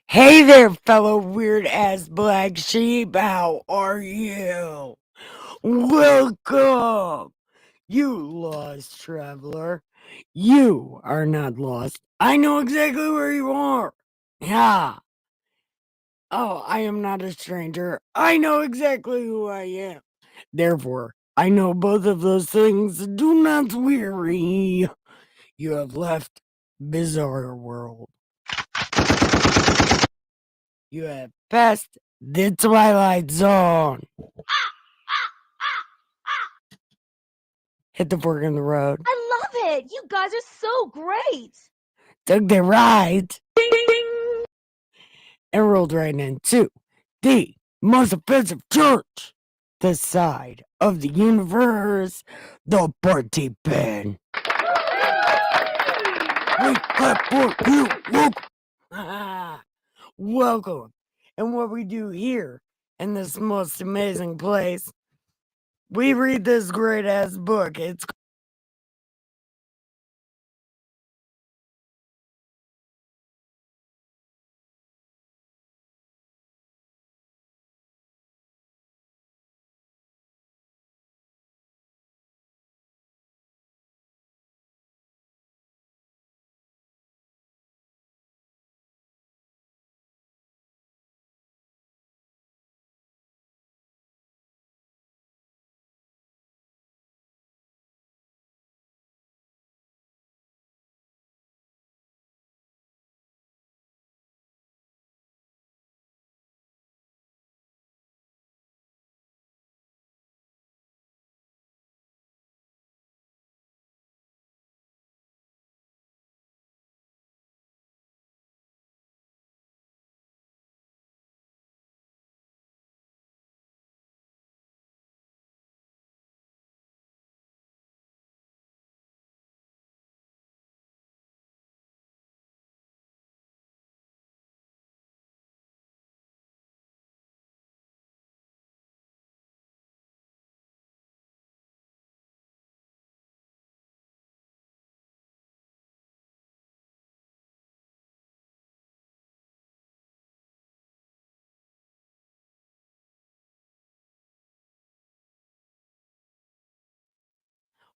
Hey there, fellow weird ass black sheep. How are you? Welcome, you lost traveler. You are not lost. I know exactly where you are. Yeah. Oh, I am not a stranger. I know exactly who I am. Therefore, I know both of those things. Do not weary. You have left Bizarre World. You have passed the Twilight Zone. Hit the fork in the road. I love it. You guys are so great. Took the ride. Ding, ding, ding. And rolled right into the most offensive church. The side of the universe. The party pen. We clap for you. Welcome. Welcome. And what we do here in this most amazing place, we read this great ass book. It's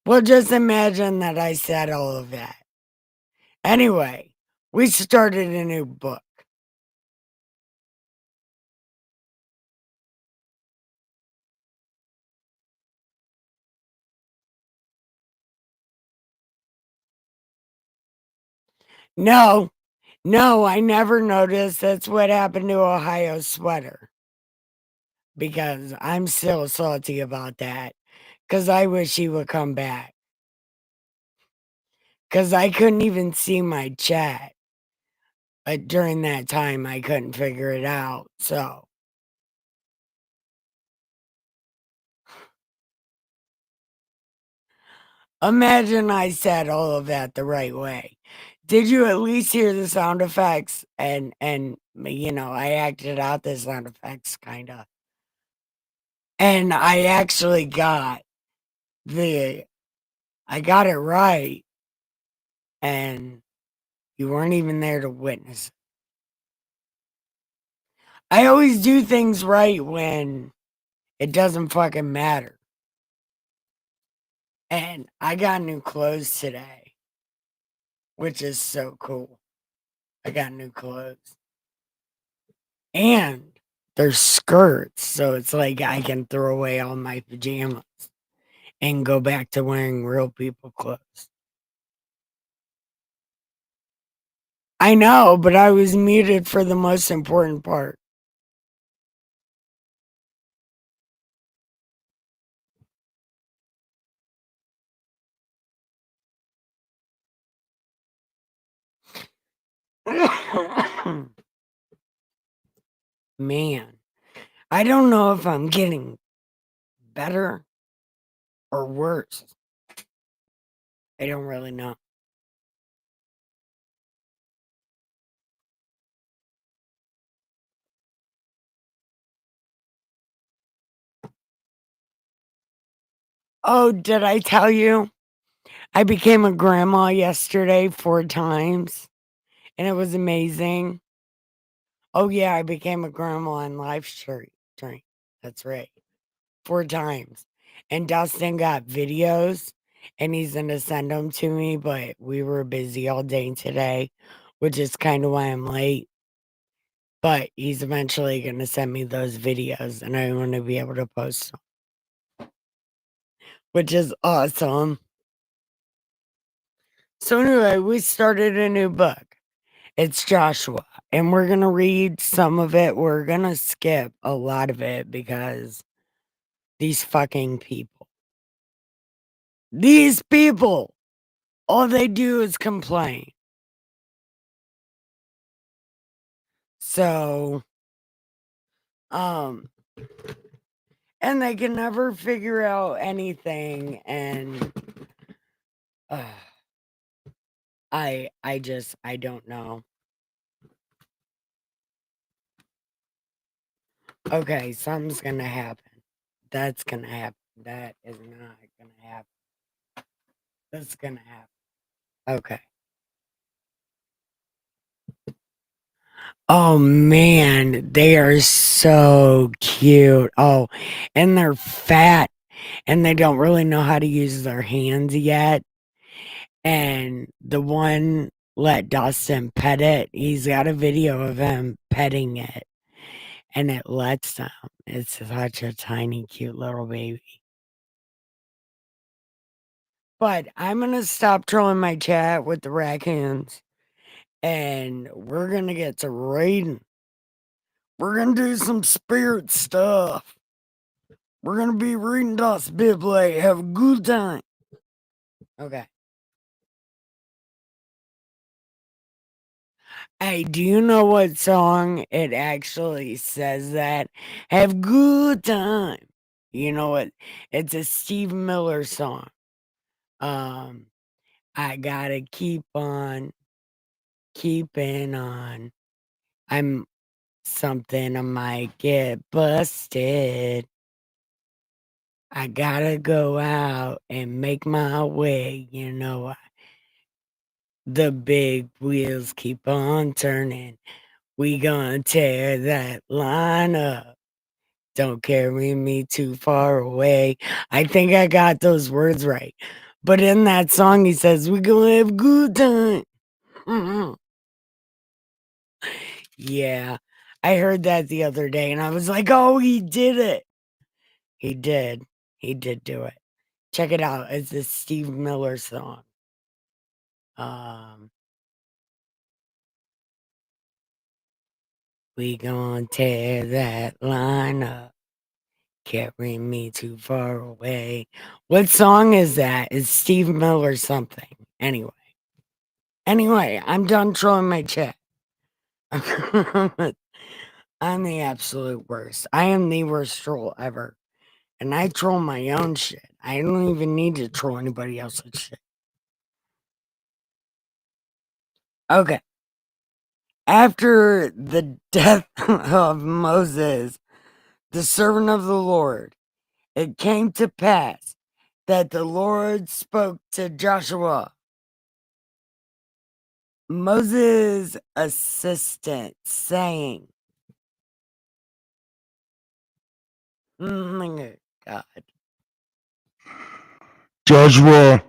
well, just imagine that I said all of that. Anyway, we started a new book. No, no, I never noticed. That's what happened to Ohio Sweater. Because I'm still salty about that. Because I wish he would come back. Because I couldn't even see my chat. During that time, I couldn't figure it out. So, imagine I said all of that the right way. Did you at least hear the sound effects? And I acted out the sound effects kind of. And the I got it right, and you weren't even there to witness it. I always do things right when it doesn't fucking matter. And I got new clothes today, which is so cool. I got new clothes. And they're skirts, so it's like I can throw away all my pajamas and go back to wearing real people clothes. I know, but I was muted for the most important part. Man, I don't know if I'm getting better or worse. I don't really know. Oh, did I tell you? I became a grandma yesterday 4 times, and it was amazing. Oh, yeah, I became a grandma in live stream. That's right. 4 times. And Dustin got videos, and he's gonna send them to me, but we were busy all day today, which is kinda why I'm late. But he's eventually gonna send me those videos, and I wanna be able to post them, which is awesome. So anyway, we started a new book. It's Joshua, and we're gonna read some of it. We're gonna skip a lot of it because these fucking people. These people! All they do is complain. So, um, and they can never figure out anything, and uh, I don't know. Okay, something's gonna happen. That's gonna happen. That is not gonna happen. That's gonna happen. Okay. Oh man, they are so cute. Oh, and they're fat and they don't really know how to use their hands yet. And the one let Dustin pet it. He's got a video of him petting it and it lets them. It's such a tiny, cute little baby. But I'm going to stop trolling my chat with the raccoons and we're going to get to reading. We're going to do some spirit stuff. We're going to be reading Das Bible. Have a good time. Okay. Hey, do you know what song it actually says that? Have good time. You know what? It's a Steve Miller song. Um, I gotta keep on keeping on. I'm something I might get busted. I gotta go out and make my way, you know. The big wheels keep on turning. We gonna tear that line up. Don't carry me too far away. I think I got those words right. But in that song, he says, "We gonna have a good time." Mhm. Yeah, I heard that the other day and I was like, oh, he did it. He did. He did do it. Check it out. It's a Steve Miller song. Um, we gonna tear that line up. Carry me too far away. What song is that? It's Steve Miller something. Anyway, I'm done trolling my chat. I'm the absolute worst. I am the worst troll ever. And I troll my own shit. I don't even need to troll anybody else's shit. Okay. After the death of Moses, the servant of the Lord, it came to pass that the Lord spoke to Joshua, Moses' assistant, saying, oh my God. Joshua,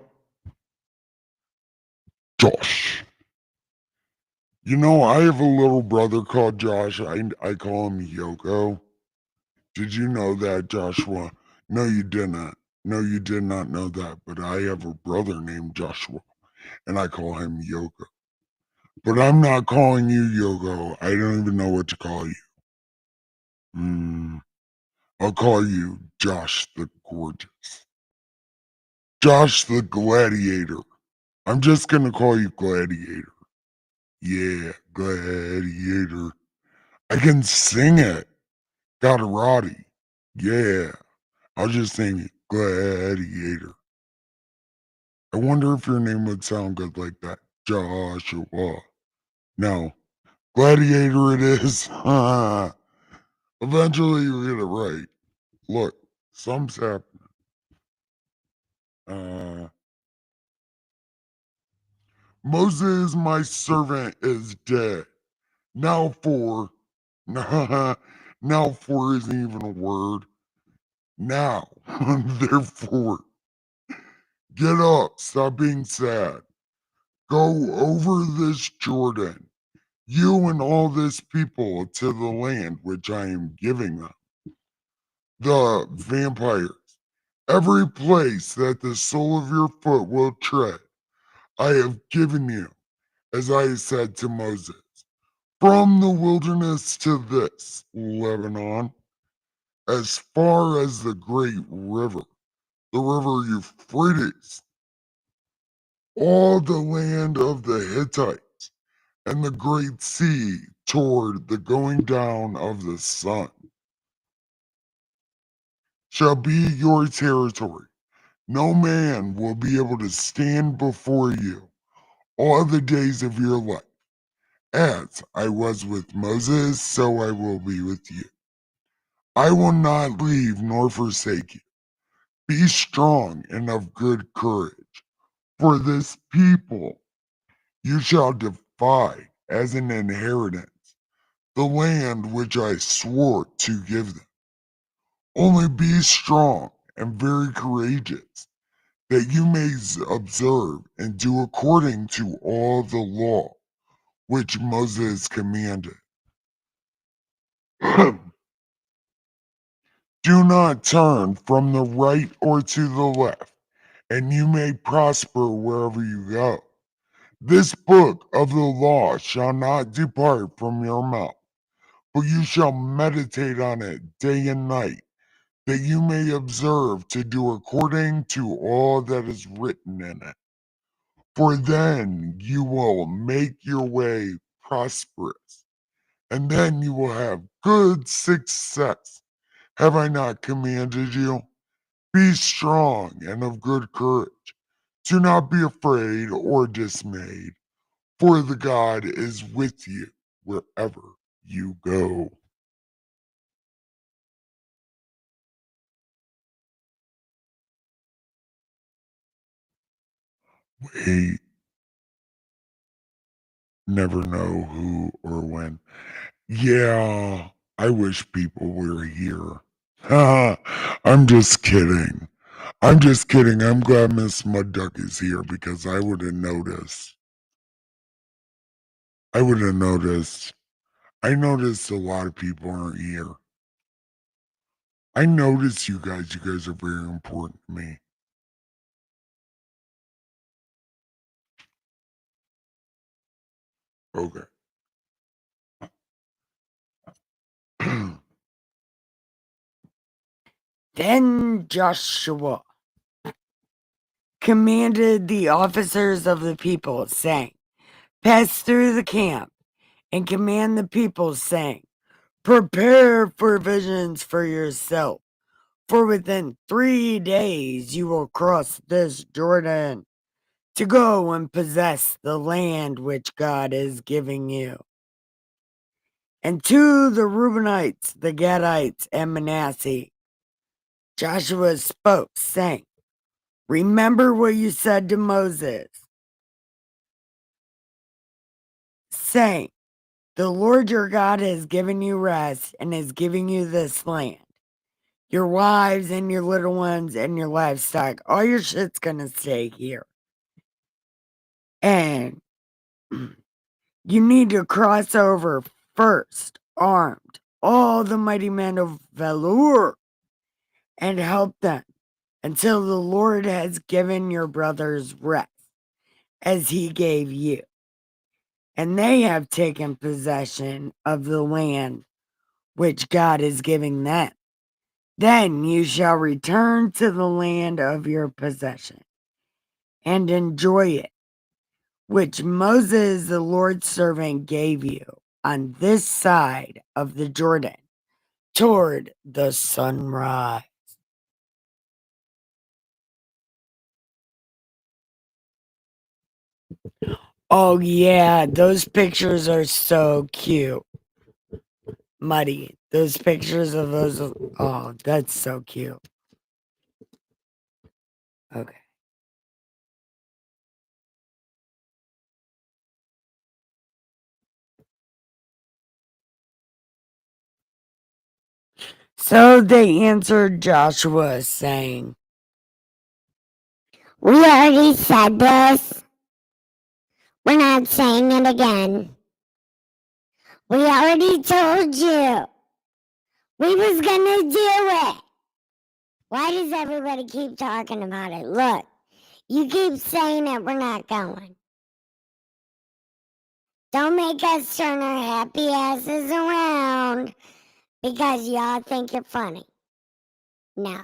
Josh. You know, I have a little brother called Josh. I call him Yoko. Did you know that, Joshua? No, you didn't. No, you did not know that. But I have a brother named Joshua, and I call him Yoko. But I'm not calling you Yoko. I don't even know what to call you. I'll call you Josh the Gorgeous. Josh the Gladiator. I'm just going to call you Gladiator. Yeah, Gladiator. I can sing it. Gotarati. Yeah. I'll just sing Gladiator. I wonder if your name would sound good like that. Joshua. No. Gladiator it is. Eventually you get it right. Look, something's happening. Moses, my servant, is dead. Now for Now for isn't even a word. Now, therefore, get up, stop being sad. Go over this Jordan, you and all this people, to the land which I am giving them. The vampires, every place that the sole of your foot will tread, I have given you, as I said to Moses, from the wilderness to this Lebanon, as far as the great river, the river Euphrates, all the land of the Hittites, and the great sea toward the going down of the sun shall be your territory. No man will be able to stand before you all the days of your life. As I was with Moses, so I will be with you. I will not leave nor forsake you. Be strong and of good courage, for this people you shall divide as an inheritance the land which I swore to give them. Only be strong and very courageous, that you may observe and do according to all the law which Moses commanded. Do not turn from the right or to the left, and you may prosper wherever you go. This book of the law shall not depart from your mouth, but you shall meditate on it day and night, that you may observe to do according to all that is written in it. For then you will make your way prosperous, and then you will have good success. Have I not commanded you? Be strong and of good courage. Do not be afraid or dismayed, for the God is with you wherever you go. Wait, never know who or when. Yeah, I wish people were here. I'm just kidding. I'm just kidding. I'm glad Miss Mud Duck is here because I would have noticed. I would have noticed. I noticed a lot of people aren't here. I noticed you guys. You guys are very important to me. Okay. Then Joshua commanded the officers of the people, saying, pass through the camp and command the people, saying, prepare provisions for yourself, for within 3 days you will cross this Jordan to go and possess the land which God is giving you. And to the Reubenites, the Gadites, and Manasseh, Joshua spoke, saying, remember what you said to Moses, saying, the Lord your God has given you rest and is giving you this land. Your wives and your little ones and your livestock, all your shit's gonna stay here. And you need to cross over first, armed, all the mighty men of valor, and help them until the Lord has given your brothers rest, as he gave you. And they have taken possession of the land which God is giving them. Then you shall return to the land of your possession and enjoy it, which Moses, the Lord's servant, gave you on this side of the Jordan toward the sunrise. Oh, yeah, those pictures are so cute. Muddy. Those pictures of those. Oh, that's so cute. Okay. So they answered Joshua, saying, We already said this. We're not saying it again. We already told you. We was gonna do it. Why does everybody keep talking about it? Look, you keep saying it, we're not going. Don't make us turn our happy asses around because y'all think you're funny. No.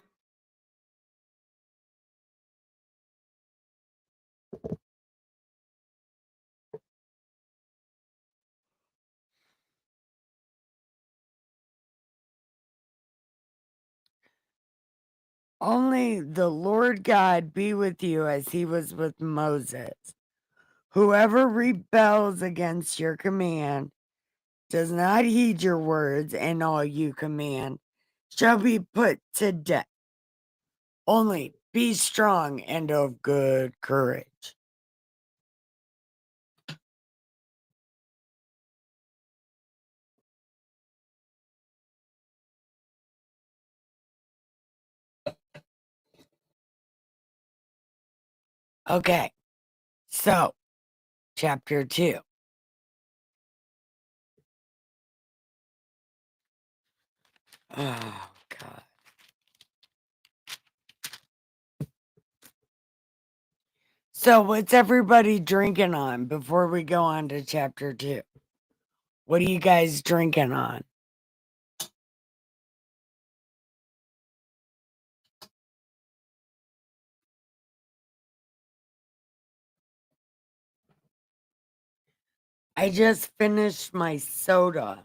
Only the Lord God be with you as he was with Moses. Whoever rebels against your command, does not heed your words and all you command, shall be put to death. Only be strong and of good courage. Okay, so chapter 2. Oh, God. So, what's everybody drinking on before we go on to chapter 2? What are you guys drinking on? I just finished my soda.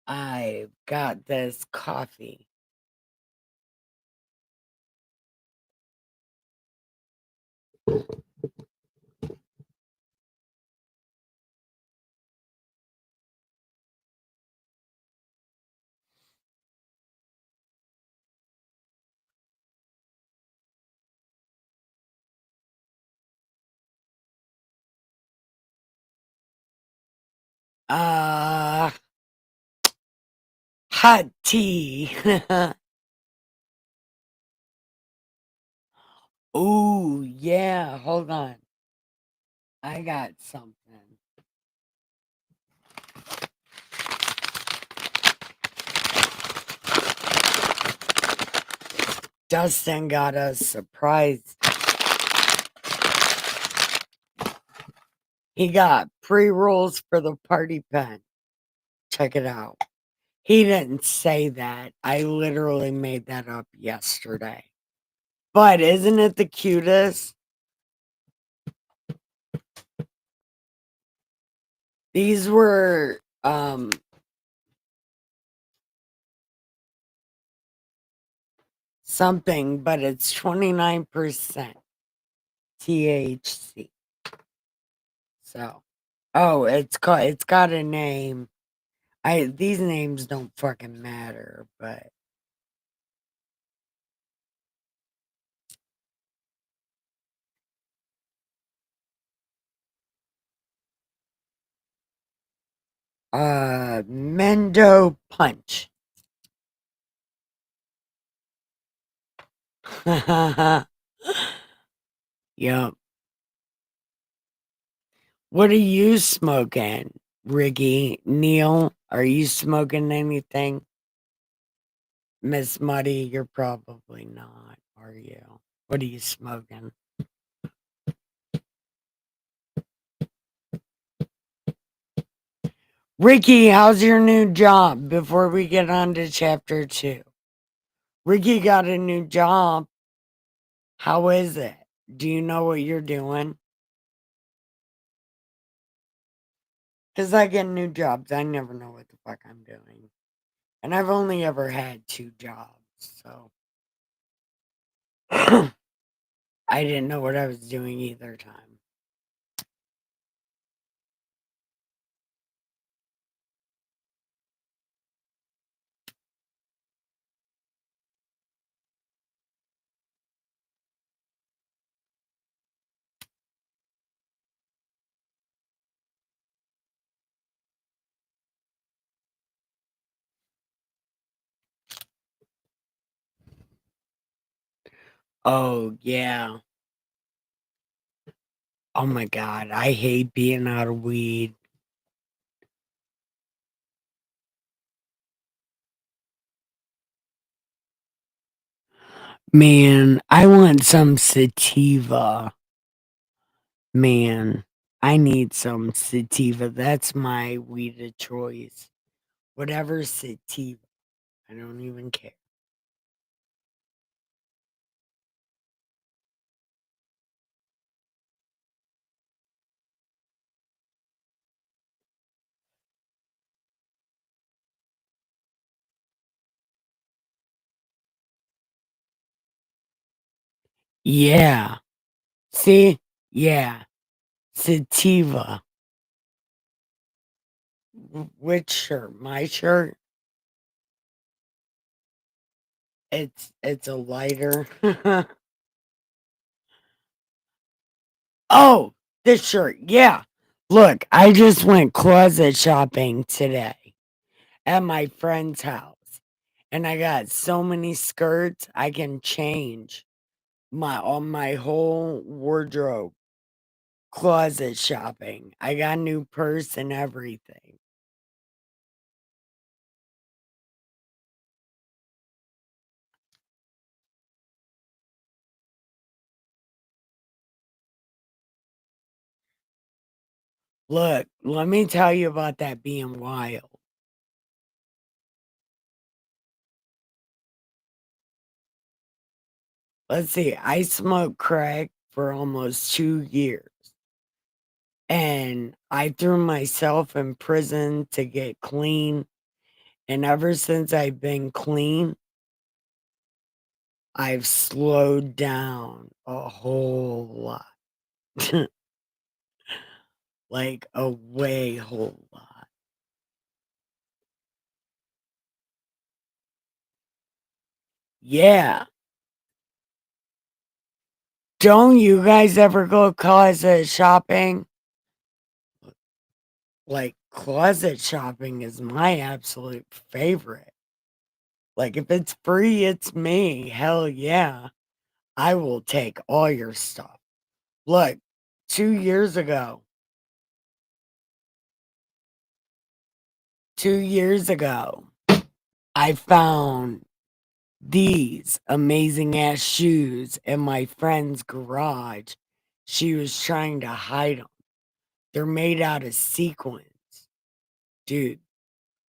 I got this coffee. Hot tea. Ooh, yeah, hold on. I got something. Dustin got a surprise. He got pre-rolls for the party pen. Check it out. He didn't say that. I literally made that up yesterday. But isn't it the cutest? These were something, but it's 29% THC. So, oh, it's got a name. These names don't fucking matter, but Mendo Punch. Yup. What are you smoking, Ricky? Neil, are you smoking anything? Miss Muddy, you're probably not, are you? What are you smoking? Ricky, how's your new job before we get on to chapter 2? Ricky got a new job. How is it? Do you know what you're doing? Because I get new jobs. I never know what the fuck I'm doing. And I've only ever had 2 jobs, so I didn't know what I was doing either time. Oh, yeah. Oh my God, I hate being out of weed. Man, I want some sativa. Man, I need some sativa. That's my weed of choice. Whatever sativa. I don't even care. Yeah. See? Yeah. Sativa. Which shirt? My shirt? It's a lighter. Oh, this shirt. Yeah. Look, I just went closet shopping today at my friend's house. And I got so many skirts I can change my whole wardrobe. Closet shopping. I got a new purse and everything. Look, let me tell you about that being wild. Let's see, I smoked crack for almost 2 years. And I threw myself in prison to get clean. And ever since I've been clean, I've slowed down a whole lot. Like a way whole lot. Yeah. Don't you guys ever go closet shopping? Like, closet shopping is my absolute favorite. Like, if it's free, it's me. Hell yeah. I will take all your stuff. Look, 2 years ago, 2 years ago, I found these amazing ass shoes in my friend's garage. She was trying to hide them. They're made out of sequins. Dude,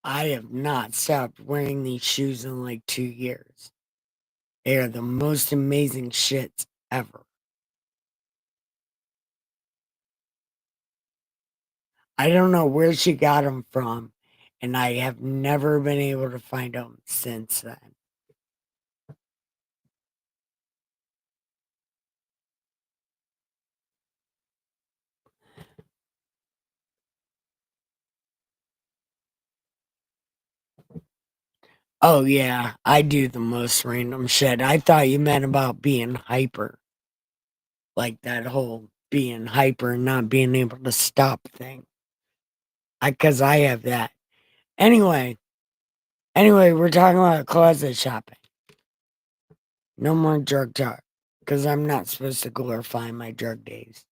I have not stopped wearing these shoes in like 2 years. They are the most amazing shits ever. I don't know where she got them from, and I have never been able to find them since then. Oh, yeah, I do the most random shit. I thought you meant about being hyper. Like that whole being hyper and not being able to stop thing. Because I have that. Anyway, we're talking about closet shopping. No more drug talk. Because I'm not supposed to glorify my drug days.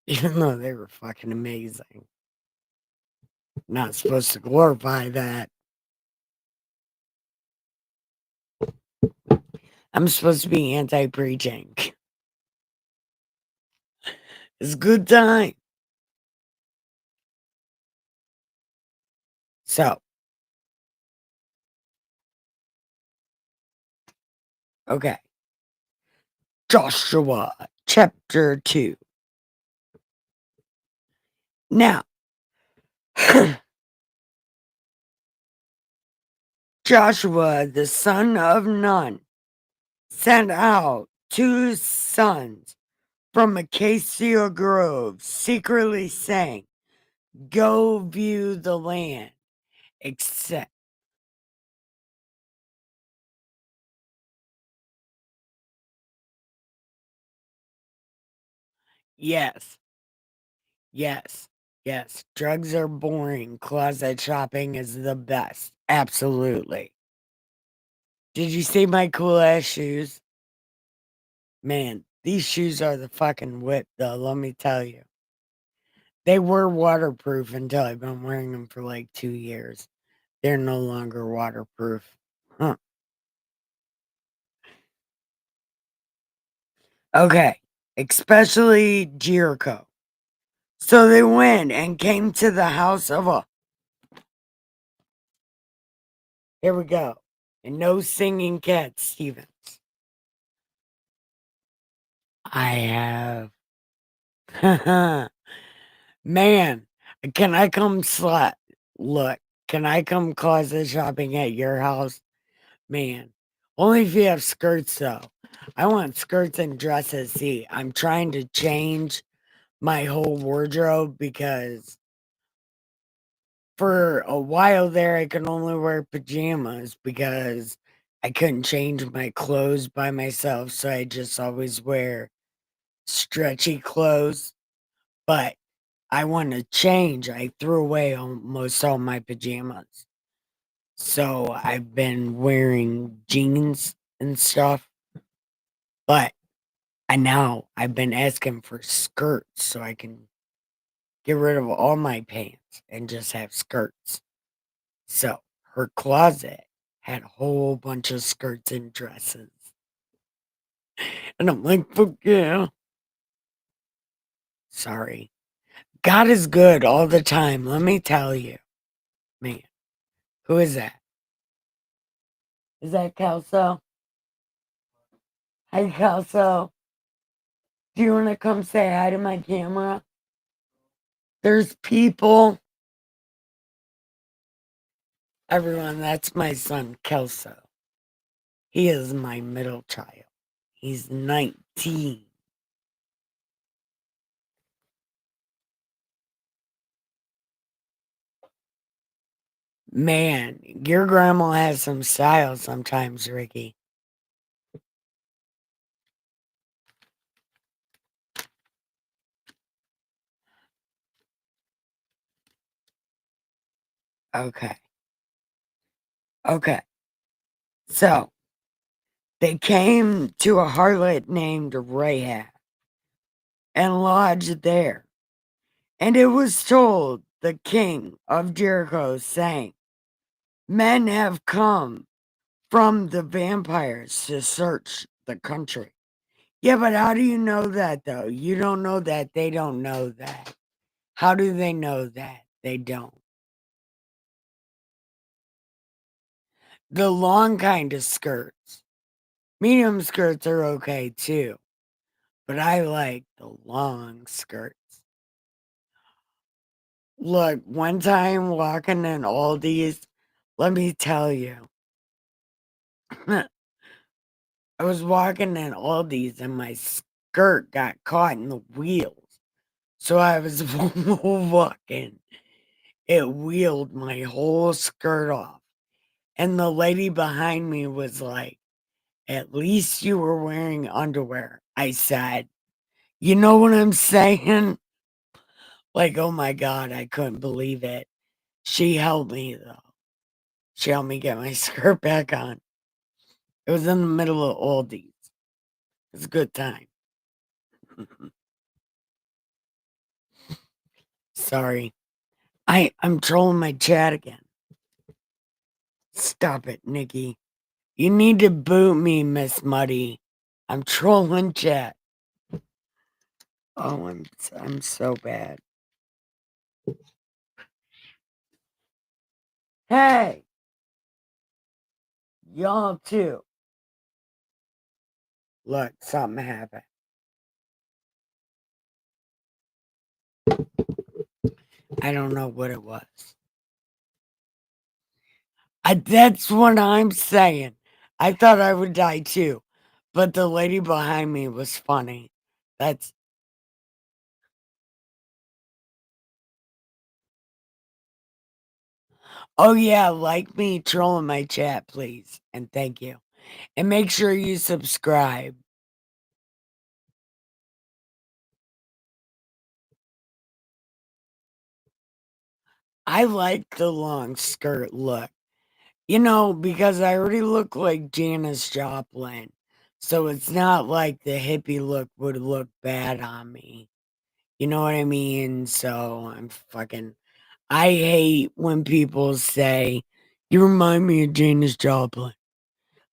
Even though they were fucking amazing. Not supposed to glorify that. I'm supposed to be anti-preaching. It's a good time. So. Okay. Joshua chapter 2. Now. Joshua, the son of Nun, sent out 2 sons from Acacia Grove, secretly saying, "Go view the land." Except, yes, yes, yes, drugs are boring. Closet shopping is the best. Absolutely. Did you see my cool ass shoes? Man, these shoes are the fucking whip, though, let me tell you. They were waterproof until I've been wearing them for like 2 years. They're no longer waterproof. Huh. Okay, especially Jericho. So they went and came to the house of a. Here we go. And no singing cat Stevens. I have. Man, can I come look, can I come closet shopping at your house? Man, only if you have skirts though. I want skirts and dresses. See, I'm trying to change my whole wardrobe because for a while there I could only wear pajamas because I couldn't change my clothes by myself, so I just always wear stretchy clothes. But I want to change. I threw away almost all my pajamas. So I've been wearing jeans and stuff. But I've been asking for skirts so I can get rid of all my pants and just have skirts. So her closet had a whole bunch of skirts and dresses. And I'm like, fuck yeah. Sorry. God is good all the time, let me tell you. Man, who is that? Is that Kelso? Hi, Kelso. Do you want to come say hi to my camera? There's people. Everyone, that's my son, Kelso. He is my middle child. He's 19. Man, your grandma has some style sometimes, Ricky. Okay. Okay. So, they came to a harlot named Rahab and lodged there. And it was told the king of Jericho, saying, men have come from the vampires to search the country. Yeah, but how do you know that, though? You don't know that. They don't know that. How do they know that? They don't. The long kind of skirts. Medium skirts are okay, too. But I like the long skirts. Look, one time walking in Aldi's, let me tell you. I was walking in Aldi's and my skirt got caught in the wheels. So I was walking. It wheeled my whole skirt off. And the lady behind me was like, at least you were wearing underwear. I said, you know what I'm saying? Like, oh my God, I couldn't believe it. She helped me, though. She helped me get my skirt back on. It was in the middle of Aldi's. It was a good time. Sorry. I'm trolling my chat again. Stop it, Nikki. You need to boot me, Miss Muddy. I'm trolling chat. Oh, I'm so bad. Hey, y'all too. Look, something happened. I don't know what it was. That's what I'm saying. I thought I would die too, but the lady behind me was funny. That's. Oh yeah, like me trolling my chat, please, and thank you. And make sure you subscribe. I like the long skirt look. You know, because I already look like Janis Joplin. So it's not like the hippie look would look bad on me. You know what I mean? So I hate when people say, you remind me of Janis Joplin.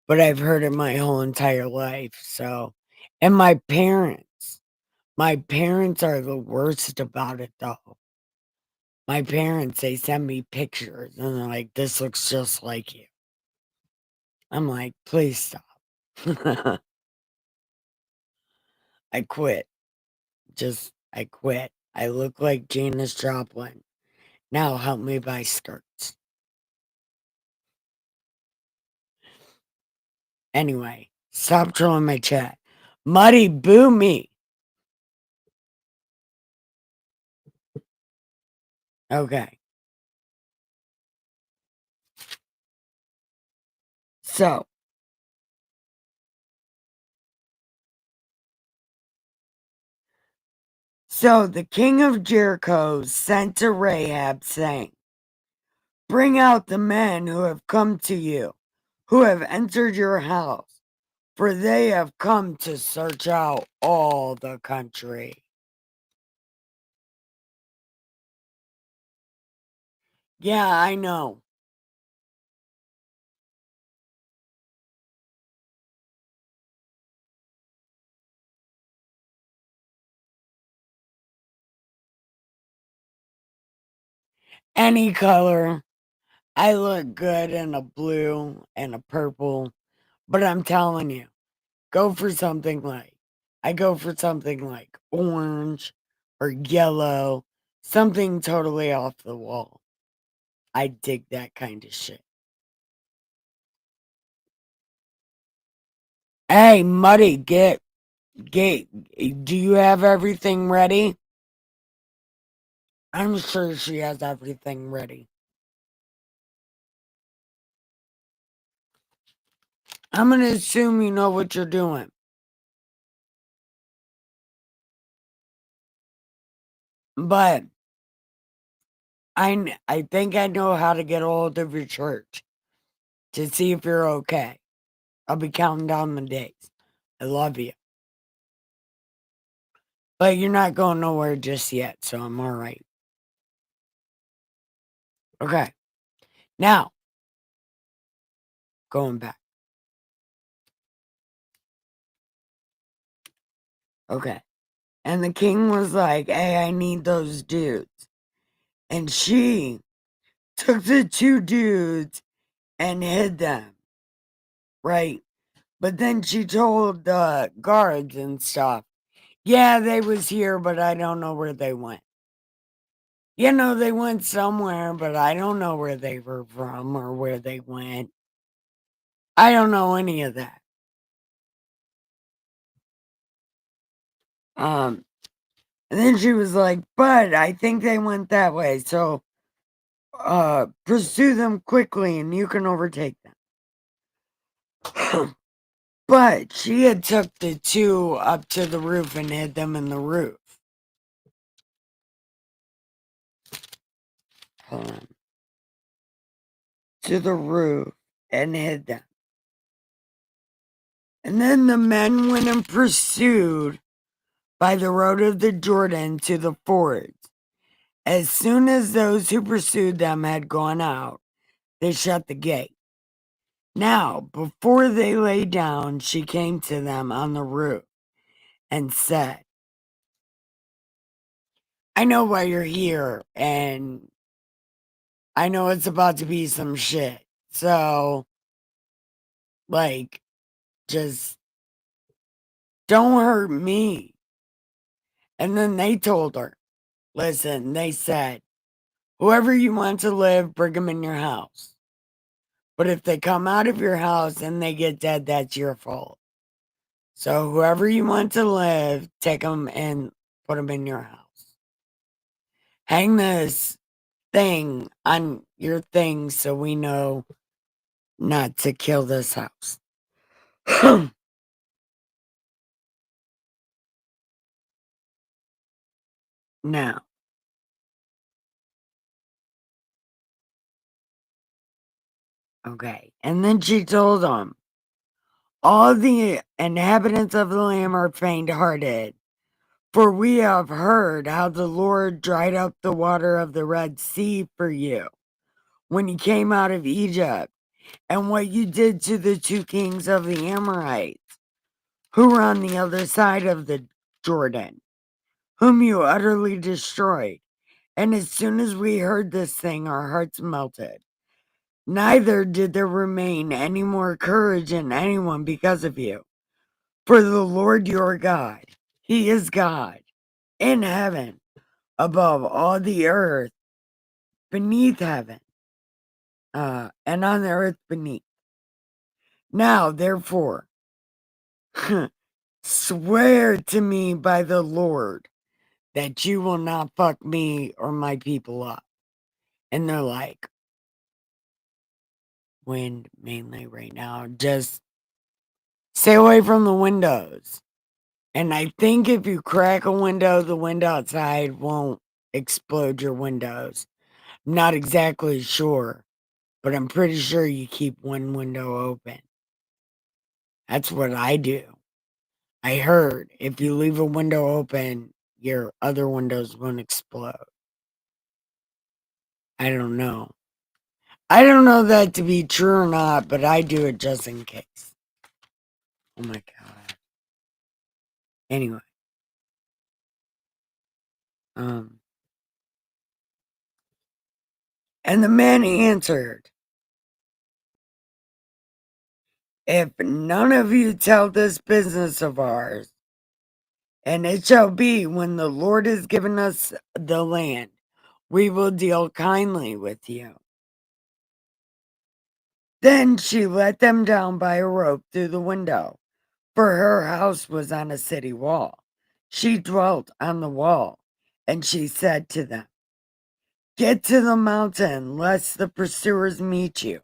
But I've heard it my whole entire life. So, and my parents are the worst about it though. My parents, they send me pictures and they're like, this looks just like you. I'm like, please stop. I quit. I quit. I look like Janis Joplin. Now help me buy skirts. Anyway, stop trolling my chat. Muddy, boo me. Okay. So the king of Jericho sent to Rahab, saying, bring out the men who have come to you, who have entered your house, for they have come to search out all the country. Yeah, I know. Any color. I look good in a blue and a purple, but I'm telling you, I go for something like orange or yellow, something totally off the wall. I dig that kind of shit. Hey, Muddy, do you have everything ready? I'm sure she has everything ready. I'm gonna assume you know what you're doing. But I think I know how to get a hold of your church to see if you're okay. I'll be counting down the days. I love you. But you're not going nowhere just yet, so I'm all right. Okay. Now, going back. Okay. And the king was like, hey, I need those dudes. And she took the two dudes and hid them. Right? But then she told the guards and stuff, yeah, they was here, but I don't know where they went. You know, they went somewhere, but I don't know where they were from or where they went. I don't know any of that. And then she was like, but I think they went that way, so pursue them quickly and you can overtake them. But she had took the two up to the roof and hid them in the roof. Hold on. To the roof and hid them. And then the men went and pursued by the road of the Jordan to the fords. As soon as those who pursued them had gone out, they shut the gate. Now, before they lay down, she came to them on the roof and said, I know why you're here, and I know it's about to be some shit. So, like, just don't hurt me. And then they told her, listen, they said, whoever you want to live, bring them in your house. But if they come out of your house and they get dead, that's your fault. So whoever you want to live, take them and put them in your house. Hang this thing on your thing so we know not to kill this house. Now, okay. And then she told them, All the inhabitants of the land are faint-hearted, for we have heard how the Lord dried up the water of the Red Sea for you when you came out of Egypt, and what you did to the 2 kings of the Amorites, who were on the other side of the Jordan, whom you utterly destroyed. And as soon as we heard this thing, our hearts melted. Neither did there remain any more courage in anyone because of you. For the Lord your God, He is God in heaven, above all the earth, beneath heaven, and on the earth beneath. Now, therefore, swear to me by the Lord that you will not fuck me or my people up. And they're like, wind mainly right now, just stay away from the windows. And I think if you crack a window, the window outside won't explode your windows. I'm not exactly sure, but I'm pretty sure you keep one window open. That's what I do. I heard if you leave a window open, your other windows won't explode. I don't know. I don't know that to be true or not, but I do it just in case. Oh my God. Anyway. And the man answered, if none of you tell this business of ours, and it shall be when the Lord has given us the land, we will deal kindly with you. Then she let them down by a rope through the window, for her house was on a city wall. She dwelt on the wall, and she said to them, get to the mountain, lest the pursuers meet you.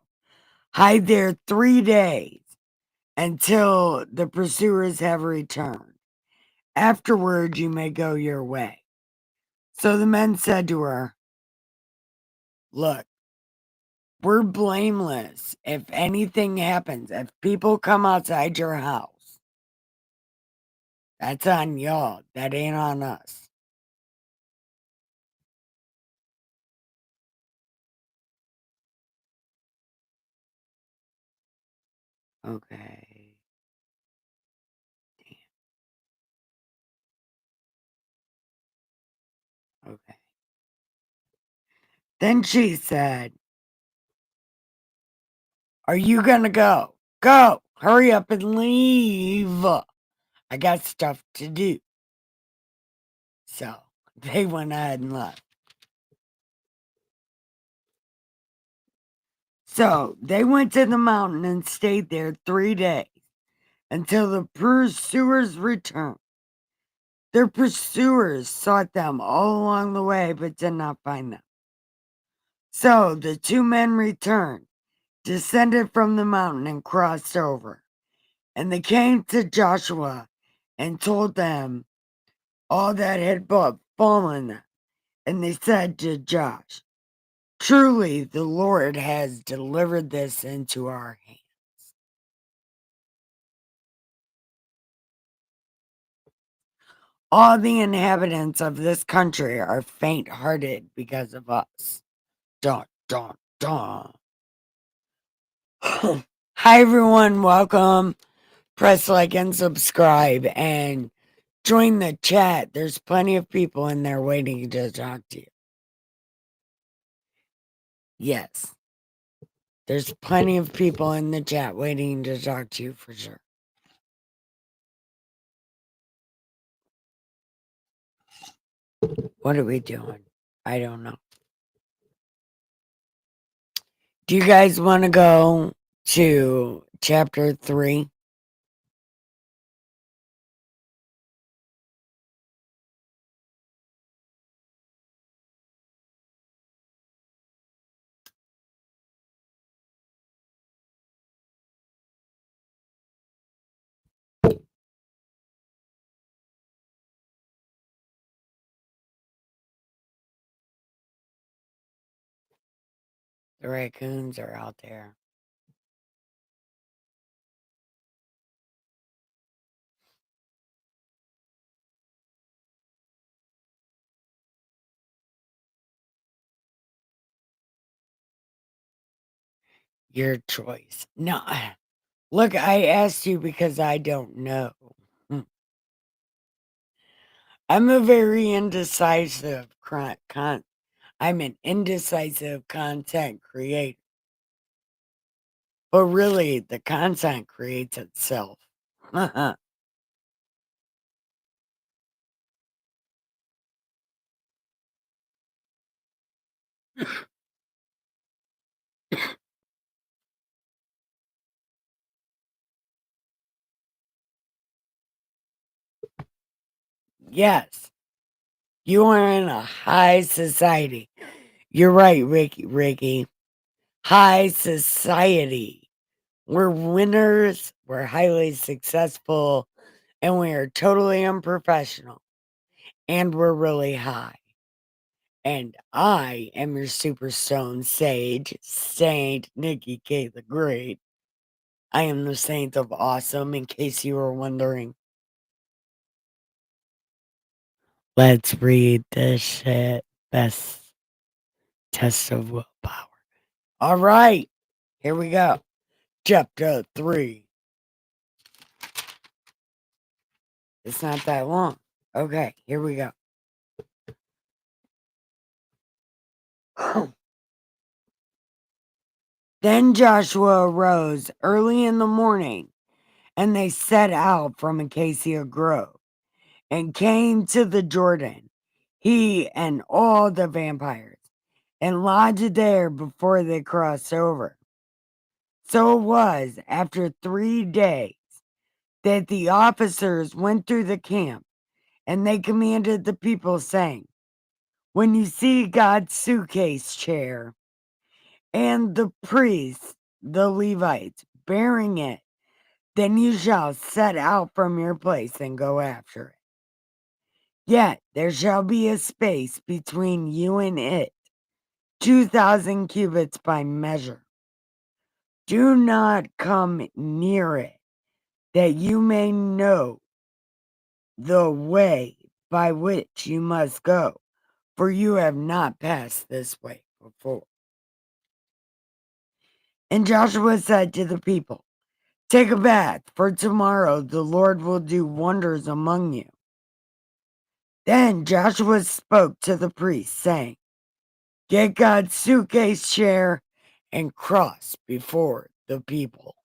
Hide there 3 days until the pursuers have returned. Afterward, you may go your way. So the men said to her, look, we're blameless. If anything happens, if people come outside your house, that's on y'all. That ain't on us. Okay. Okay. Then she said, are you gonna go? Go! Hurry up and leave. I got stuff to do. So they went ahead and left. So they went to the mountain and stayed there 3 days until the pursuers returned. Their pursuers sought them all along the way but did not find them. So the 2 men returned, descended from the mountain, and crossed over. And they came to Joshua and told them all that had befallen them. And they said to Josh, truly the Lord has delivered this into our hands. All the inhabitants of this country are faint-hearted because of us. Dun, dun, dun. Hi everyone, welcome. Press like and subscribe and join the chat. There's plenty of people in there waiting to talk to you. Yes. There's plenty of people in the chat waiting to talk to you for sure. What are we doing? I don't know. Do you guys want to go to chapter 3? The raccoons are out there. Your choice. No, look, I asked you because I don't know. I'm a very indecisive I'm an indecisive content creator. But really, the content creates itself. Yes, you are in a high society. You're right, Ricky. High society. We're winners, we're highly successful, and we are totally unprofessional. And we're really high. And I am your super stone sage, Saint Nikki K the Great. I am the Saint of Awesome, in case you were wondering. Let's read this shit. Best test of willpower. All right, here we go. Chapter 3. It's not that long. Okay, here we go. Then Joshua arose early in the morning, and they set out from Acacia Grove and came to the Jordan, he and all the vampires, and lodged there before they crossed over. So it was after 3 days that the officers went through the camp, and they commanded the people, saying, when you see God's suitcase chair and the priests, the Levites, bearing it, then you shall set out from your place and go after it. Yet there shall be a space between you and it, 2,000 cubits by measure. Do not come near it, that you may know the way by which you must go, for you have not passed this way before. And Joshua said to the people, take a bath, for tomorrow the Lord will do wonders among you. Then Joshua spoke to the priests, saying, get God's suitcase chair and cross before the people.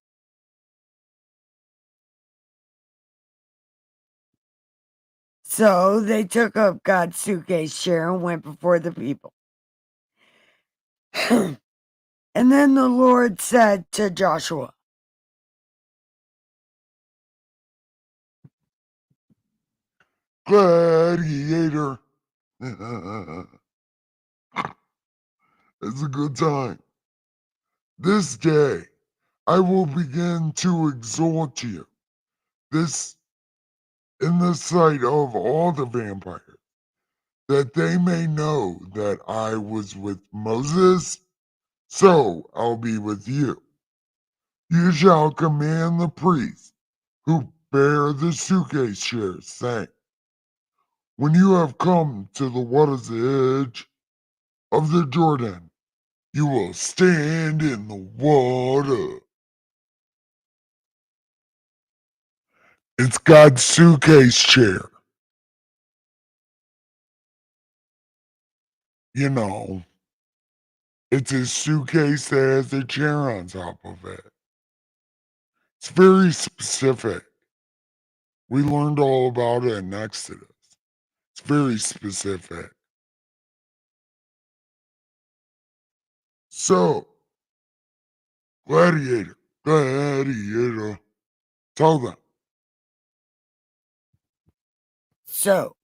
So they took up God's suitcase chair and went before the people. And then the Lord said to Joshua, Gladiator. It's a good time. This day I will begin to exalt you. This in the sight of all the vampires, that they may know that I was with Moses, so I'll be with you. You shall command the priests who bear the suitcase chairs, saying, when you have come to the water's edge of the Jordan, you will stand in the water. It's God's suitcase chair. You know, it's a suitcase that has a chair on top of it. It's very specific. We learned all about it in Exodus. It's very specific. So, gladiator, tell them. so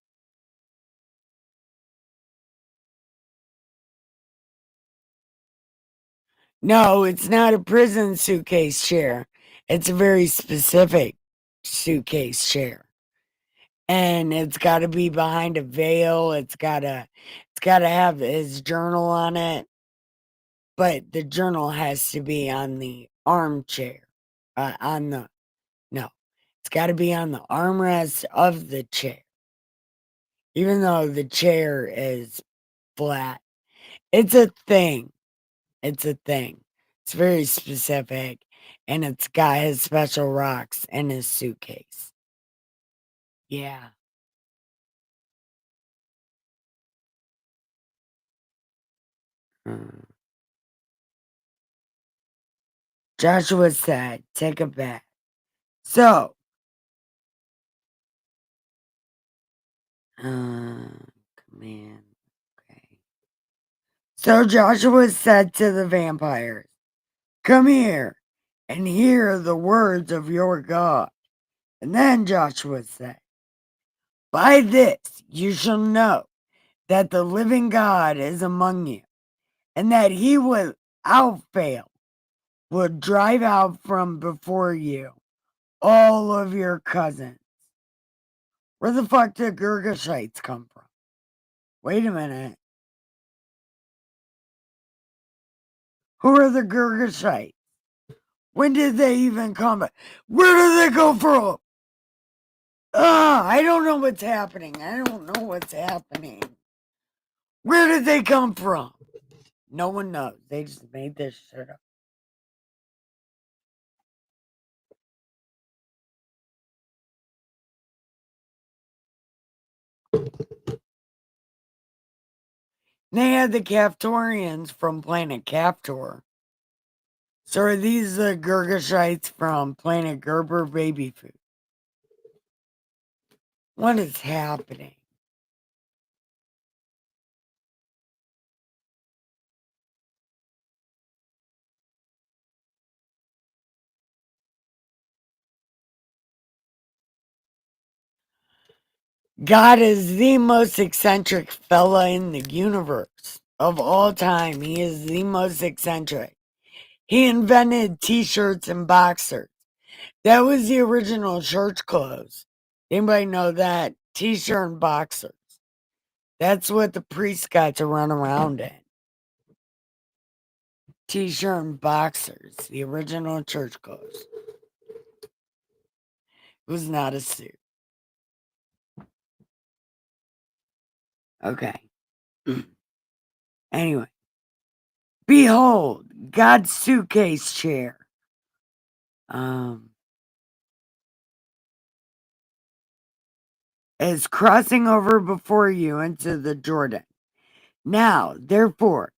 no, it's not a prison suitcase chair. It's a very specific suitcase chair. And it's got to be behind a veil. It's got to have his journal on it. But the journal has to be on the armchair. No, it's got to be on the armrest of the chair. Even though the chair is flat. It's a thing. It's It's very specific, and it's got his special rocks in his suitcase. Yeah. Joshua said, take a bath. So, command, okay. So Joshua said to the vampires, come here and hear the words of your God. And then Joshua said, by this you shall know that the living God is among you, and that he without fail will drive out from before you all of your cousins. Where the fuck did Girgashites come from? Wait a minute. Who are the Girgashites? When did they even come? Where did they go from? I don't know what's happening. I don't know what's happening. Where did they come from? No one knows. They just made this shit up. They had the Kaftorians from planet Kaftor. So are these the Girgashites from planet Gerber baby food? What is happening? God is the most eccentric fella in the universe. Of all time, he is the most eccentric. He invented t-shirts and boxers. That was the original church clothes. Anybody know that? T-shirt and boxers. That's what the priests got to run around in. T-shirt and boxers. The original church clothes. It was not a suit. Okay. Anyway. Behold, God's suitcase chair. Is crossing over before you into the Jordan. Now, therefore,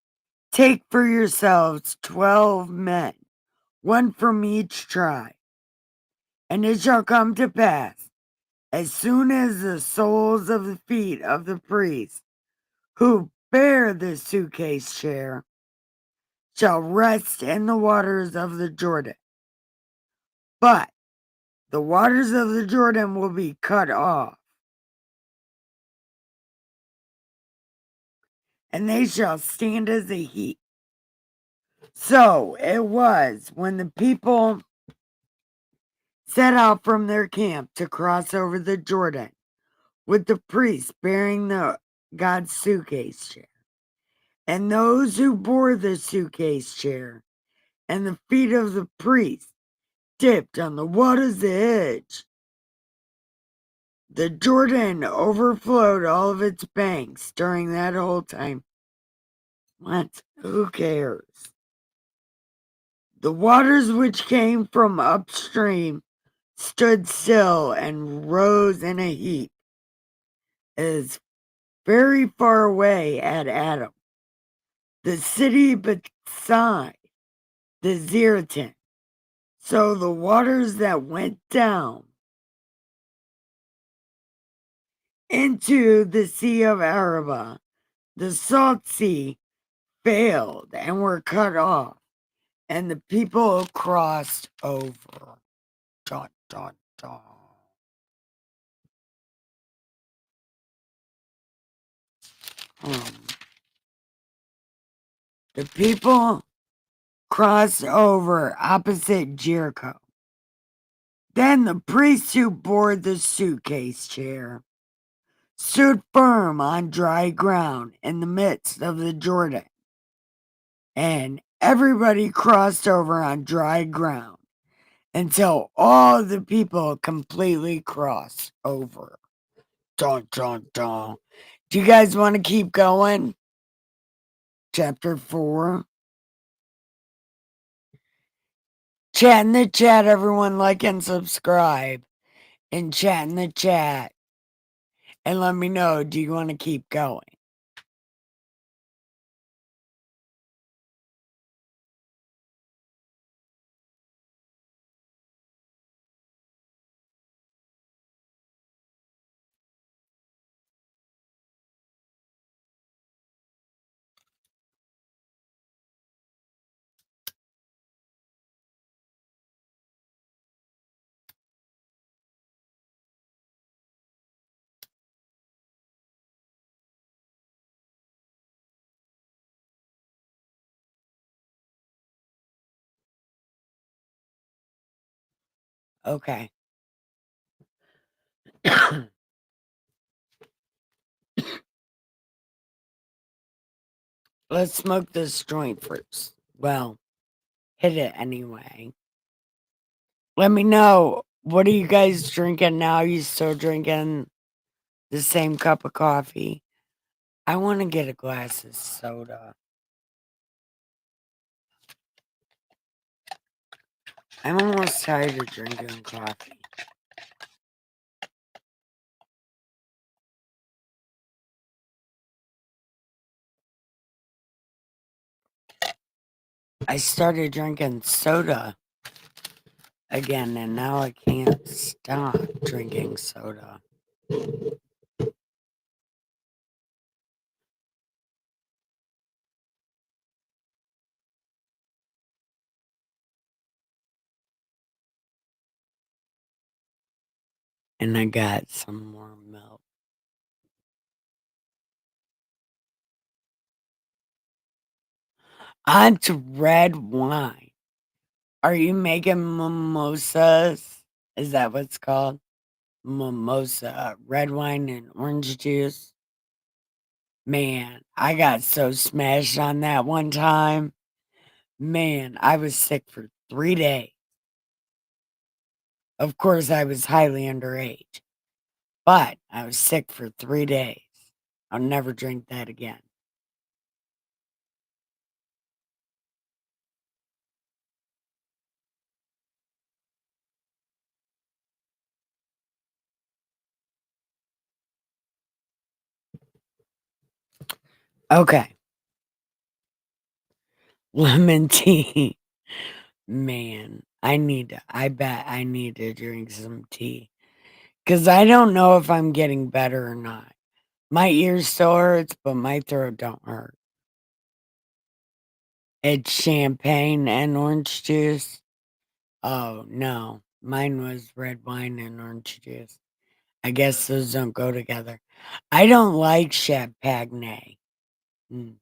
take for yourselves 12 men, one from each tribe. And it shall come to pass, as soon as the soles of the feet of the priests who bear the suitcase chair shall rest in the waters of the Jordan. But the waters of the Jordan will be cut off, and they shall stand as a heap. So it was when the people set out from their camp to cross over the Jordan, with the priests bearing the God's suitcase chair, and those who bore the suitcase chair, and the feet of the priests dipped on the water's edge. The Jordan overflowed all of its banks during that whole time. What? Who cares? The waters which came from upstream stood still and rose in a heap, as very far away at Adam, the city beside the Zeratan. So the waters that went down into the Sea of Arabah, the salt sea, failed and were cut off, and the people crossed over. Dun, dun, dun. The people crossed over opposite Jericho. Then the priest who bore the suitcase chair stood firm on dry ground in the midst of the Jordan, and everybody crossed over on dry ground until all the people completely crossed over. Dun, dun, dun. Do you guys want to keep going? Chapter 4. Chat in the chat, everyone. Like and subscribe. And chat in the chat. And let me know, do you want to keep going? Okay. Let's smoke this joint first. Well, hit it anyway. Let me know, what are you guys drinking now? You still drinking the same cup of coffee? I want to get a glass of soda. I'm almost tired of drinking coffee. I started drinking soda again, and now I can't stop drinking soda. And I got some more milk. On to red wine. Are you making mimosas? Is that what's called? Mimosa, red wine and orange juice. Man, I got so smashed on that one time. Man, I was sick for 3 days. Of course, I was highly underage, but I was sick for 3 days. I'll never drink that again. Okay. Lemon tea. Man, I bet I need to drink some tea. Because I don't know if I'm getting better or not. My ear still hurts, but my throat don't hurt. It's champagne and orange juice. Oh, no. Mine was red wine and orange juice. I guess those don't go together. I don't like champagne. I'm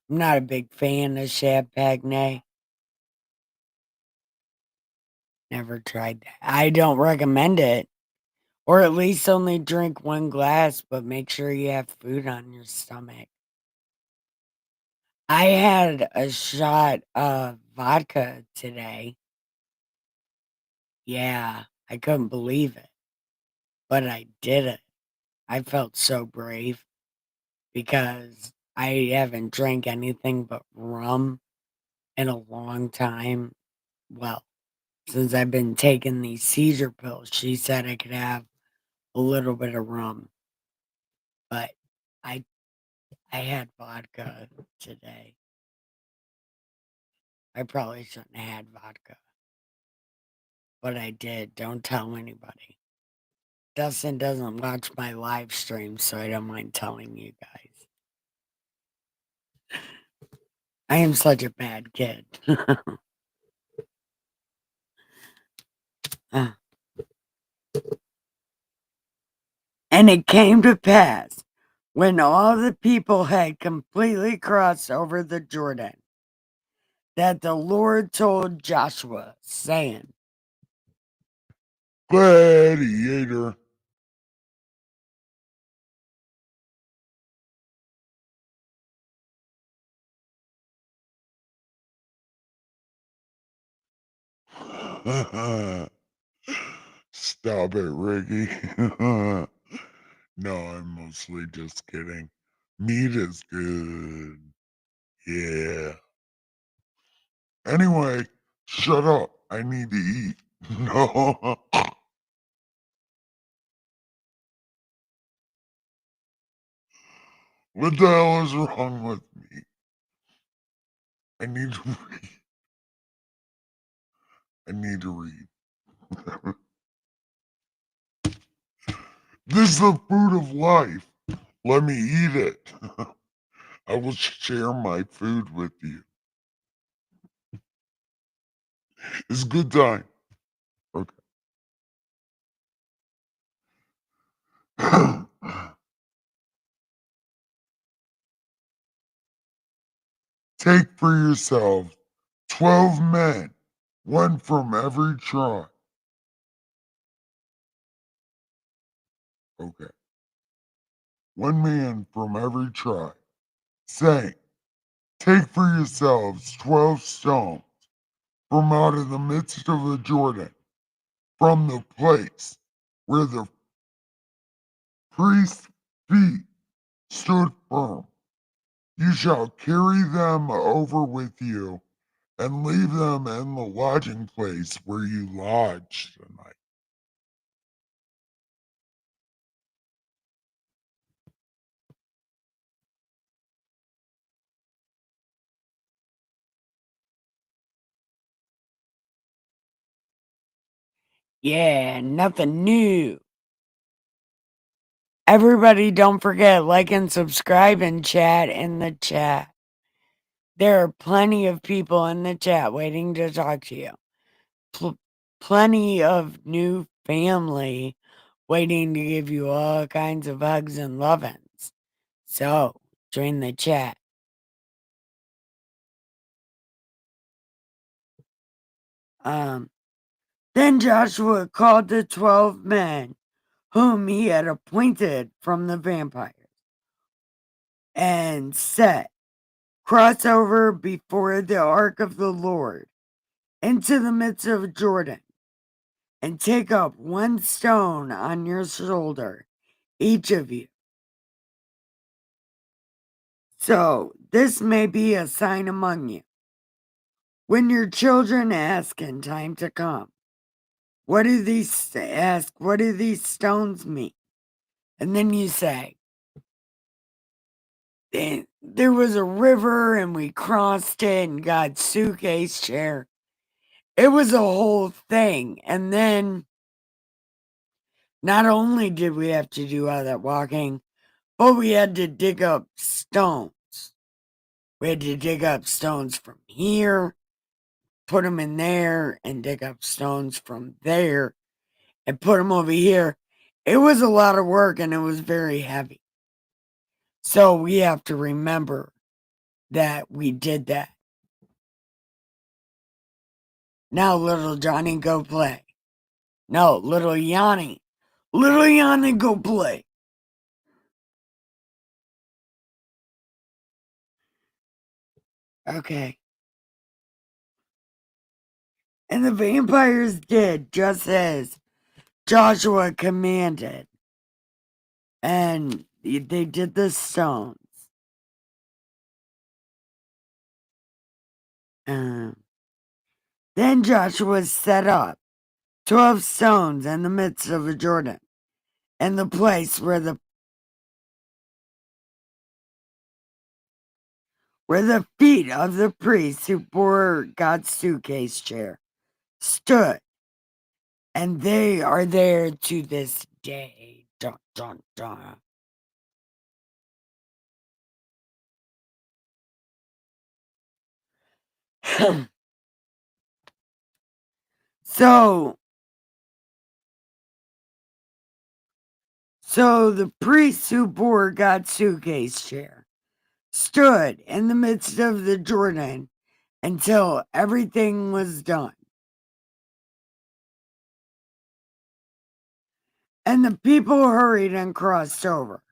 not a big fan of champagne. Never tried that. I don't recommend it. Or at least only drink 1 glass, but make sure you have food on your stomach. I had a shot of vodka today. Yeah, I couldn't believe it, but I did it. I felt so brave because I haven't drank anything but rum in a long time. Well, since I've been taking these seizure pills, she said I could have a little bit of rum, but I I had vodka today. I probably shouldn't have had vodka, but I did. Don't tell anybody. Dustin doesn't watch my live stream, so I don't mind telling you guys. I am such a bad kid. And it came to pass, when all the people had completely crossed over the Jordan, that the Lord told Joshua, saying, Gladiator. Stop it, Ricky. No, I'm mostly just kidding. Meat is good. Yeah. Anyway, shut up. I need to eat. No. What the hell is wrong with me? I need to read. I need to read. This is the food of life. Let me eat it. I will share my food with you. It's a good time. Okay. Take for yourselves 12 men, one from every tribe. Okay. One man from every tribe, saying, take for yourselves 12 stones from out of the midst of the Jordan, from the place where the priest's feet stood firm. You shall carry them over with you and leave them in the lodging place where you lodge tonight. Yeah, nothing new. Everybody, don't forget, like and subscribe and chat in the chat. There are plenty of people in the chat waiting to talk to you. Plenty of new family waiting to give you all kinds of hugs and lovins. So, join the chat. Then Joshua called the 12 men whom he had appointed from the vampires and said, cross over before the ark of the Lord into the midst of Jordan and take up one stone on your shoulder, each of you. So this may be a sign among you. When your children ask in time to come, what do these stones mean? And then you say, there was a river and we crossed it and got suitcase chair. It was a whole thing. And then not only did we have to do all that walking, but we had to dig up stones. We had to dig up stones from here, put them in there, and dig up stones from there and put them over here. It was a lot of work and it was very heavy. So we have to remember that we did that. Now, little Johnny, go play. No, little Yanni. Little Yanni, go play. Okay. And the vampires did just as Joshua commanded. And they did the stones. Then Joshua set up 12 stones in the midst of the Jordan, and the place where the feet of the priests who bore God's suitcase chair stood, and they are there to this day. Dun, dun, dun. So the priests who bore God's suitcase chair stood in the midst of the Jordan until everything was done. And the people hurried and crossed over.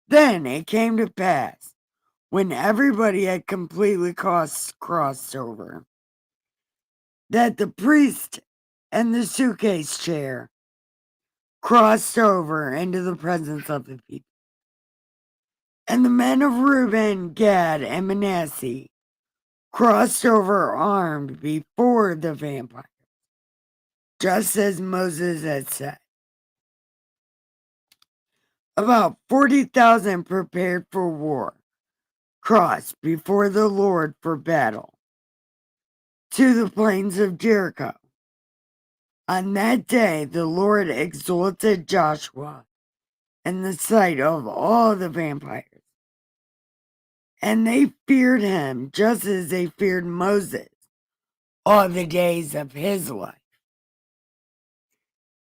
Then it came to pass, when everybody had completely crossed over, that the priest and the suitcase chair crossed over into the presence of the people. And the men of Reuben, Gad, and Manasseh crossed over armed before the vampires. just as Moses had said. About 40,000 prepared for war crossed before the Lord for battle to the plains of Jericho. On that day, the Lord exalted Joshua in the sight of all the vampires, and they feared him just as they feared Moses all the days of his life.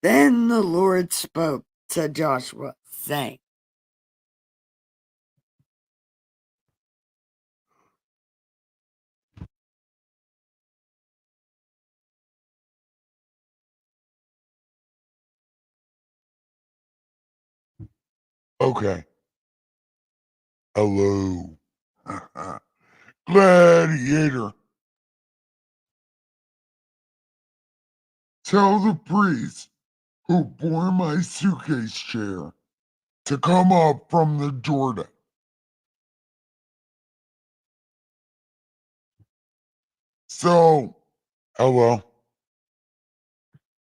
Then the Lord spoke to Joshua, saying, Okay. Hello. Gladiator. Tell the priest who bore my suitcase chair to come up from the Jordan. So, hello.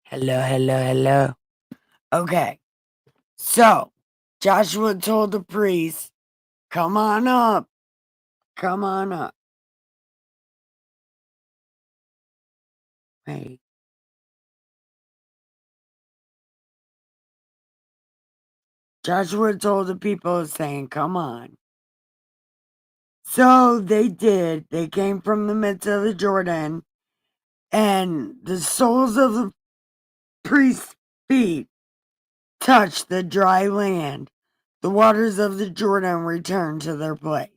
hello. Okay, so Joshua told the priest, come on up. Wait. Joshua told the people, saying, come on. So they did. They came from the midst of the Jordan, and the soles of the priest's feet touched the dry land. The waters of the Jordan returned to their place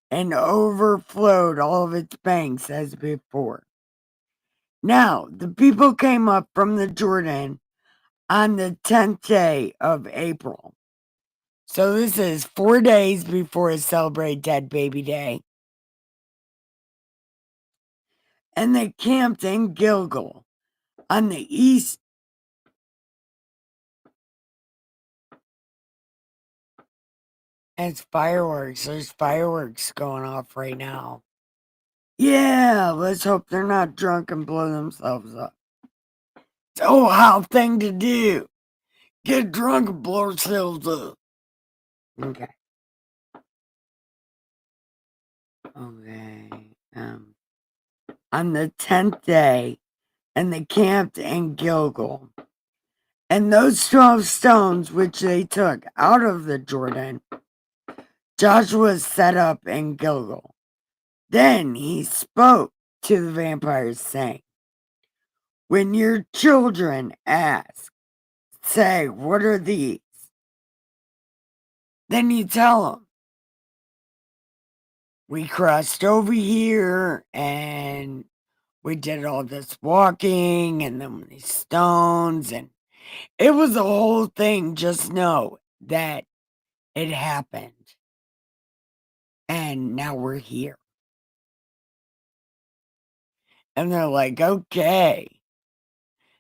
and overflowed all of its banks as before. Now the people came up from the Jordan on the 10th day of April. So this is 4 days before I celebrate Dead Baby Day. And they camped in Gilgal on the east. It's fireworks. There's fireworks going off right now. Yeah, let's hope they're not drunk and blow themselves up. It's a Ohio thing to do. Get drunk and blow ourselves up. Okay. On the 10th day, and they camped in Gilgal. And those 12 stones which they took out of the Jordan, Joshua set up in Gilgal. Then he spoke to the vampires, saying, when your children ask, say, what are these? Then you tell them, we crossed over here and we did all this walking and then these stones, and it was a whole thing. Just know that it happened. And now we're here. And they're like, okay,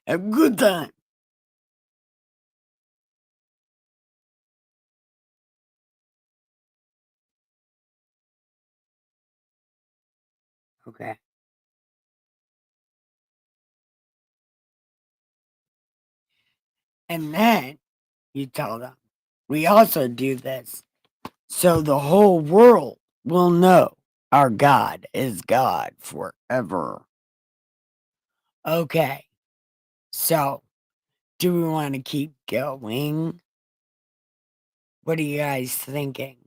have a good time. Okay. And then you tell them, we also do this so the whole world will know our God is God forever. Okay. So, do we want to keep going? What are you guys thinking?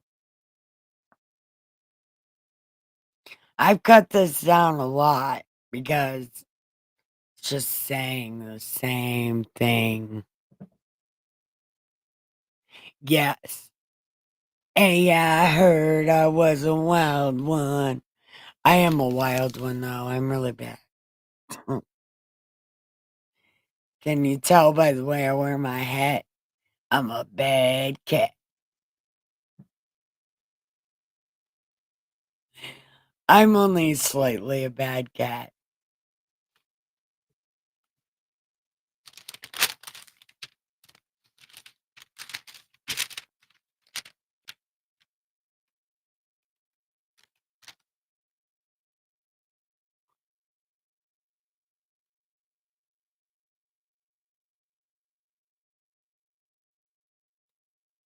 I've cut this down a lot because it's just saying the same thing. Yes. And yeah, I heard I was a wild one. I am a wild one, though. I'm really bad. Can you tell by the way I wear my hat? I'm a bad cat. I'm only slightly a bad cat.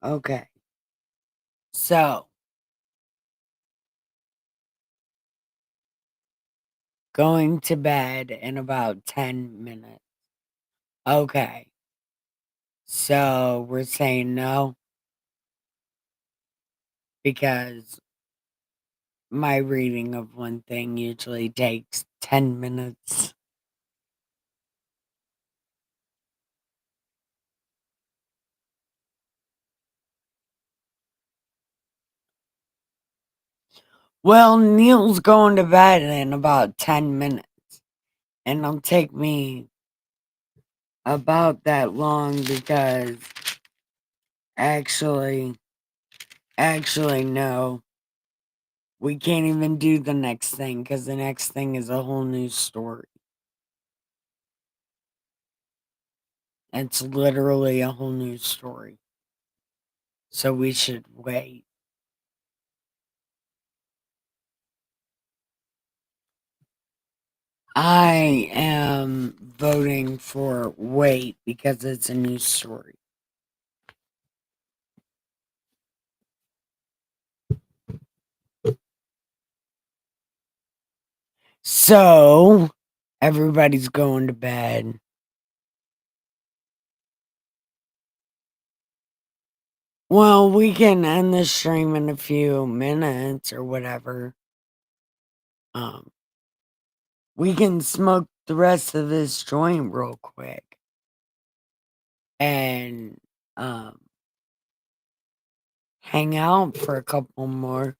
Okay. So, going to bed in about 10 minutes. Okay. So, we're saying no because my reading of one thing usually takes 10 minutes. Well, Neil's going to bed in about 10 minutes, and it'll take me about that long because actually, no, we can't even do the next thing because the next thing is a whole new story. It's literally a whole new story. So we should wait. I am voting for wait because it's a new story. So everybody's going to bed. Well, we can end the stream in a few minutes or whatever. We can smoke the rest of this joint real quick. And hang out for a couple more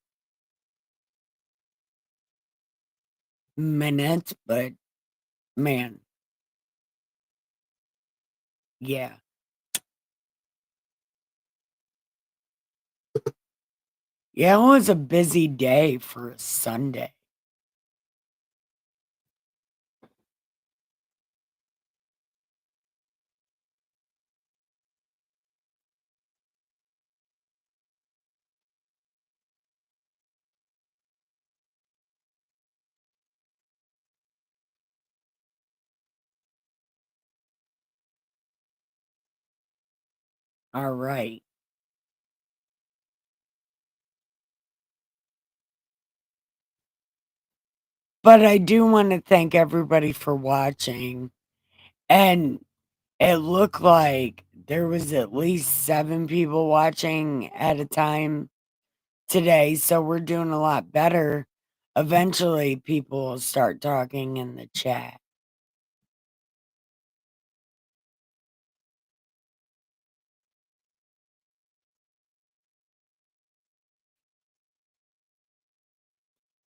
minutes, but man, yeah. Yeah, it was a busy day for a Sunday. All right. But I do want to thank everybody for watching. And it looked like there was at least 7 people watching at a time today, so we're doing a lot better. Eventually, people will start talking in the chat.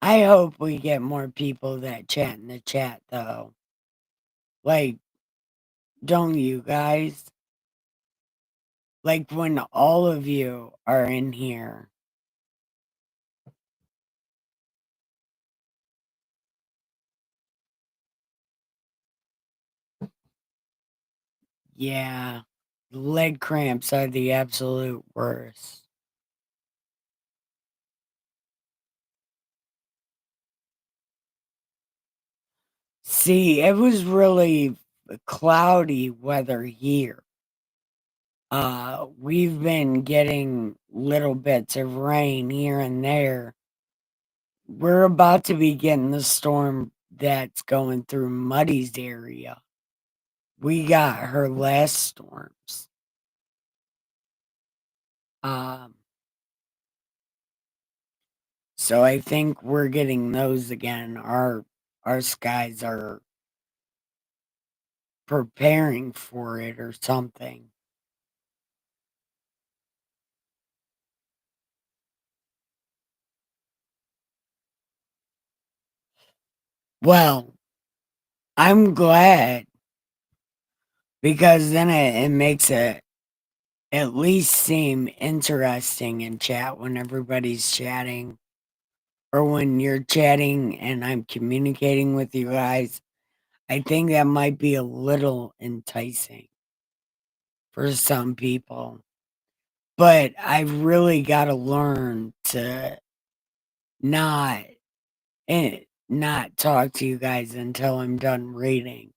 I hope we get more people that chat in the chat, though. Like, don't you guys? Like, when all of you are in here. Yeah, leg cramps are the absolute worst. See, it was really cloudy weather here. We've been getting little bits of rain here and there. We're about to be getting the storm that's going through Muddy's area. We got her last storms. So I think we're getting those again. Our skies are preparing for it or something. Well, I'm glad because then it makes it at least seem interesting in chat when everybody's chatting or when you're chatting and I'm communicating with you guys. I think that might be a little enticing for some people. But I've really got to learn to not not talk to you guys until I'm done reading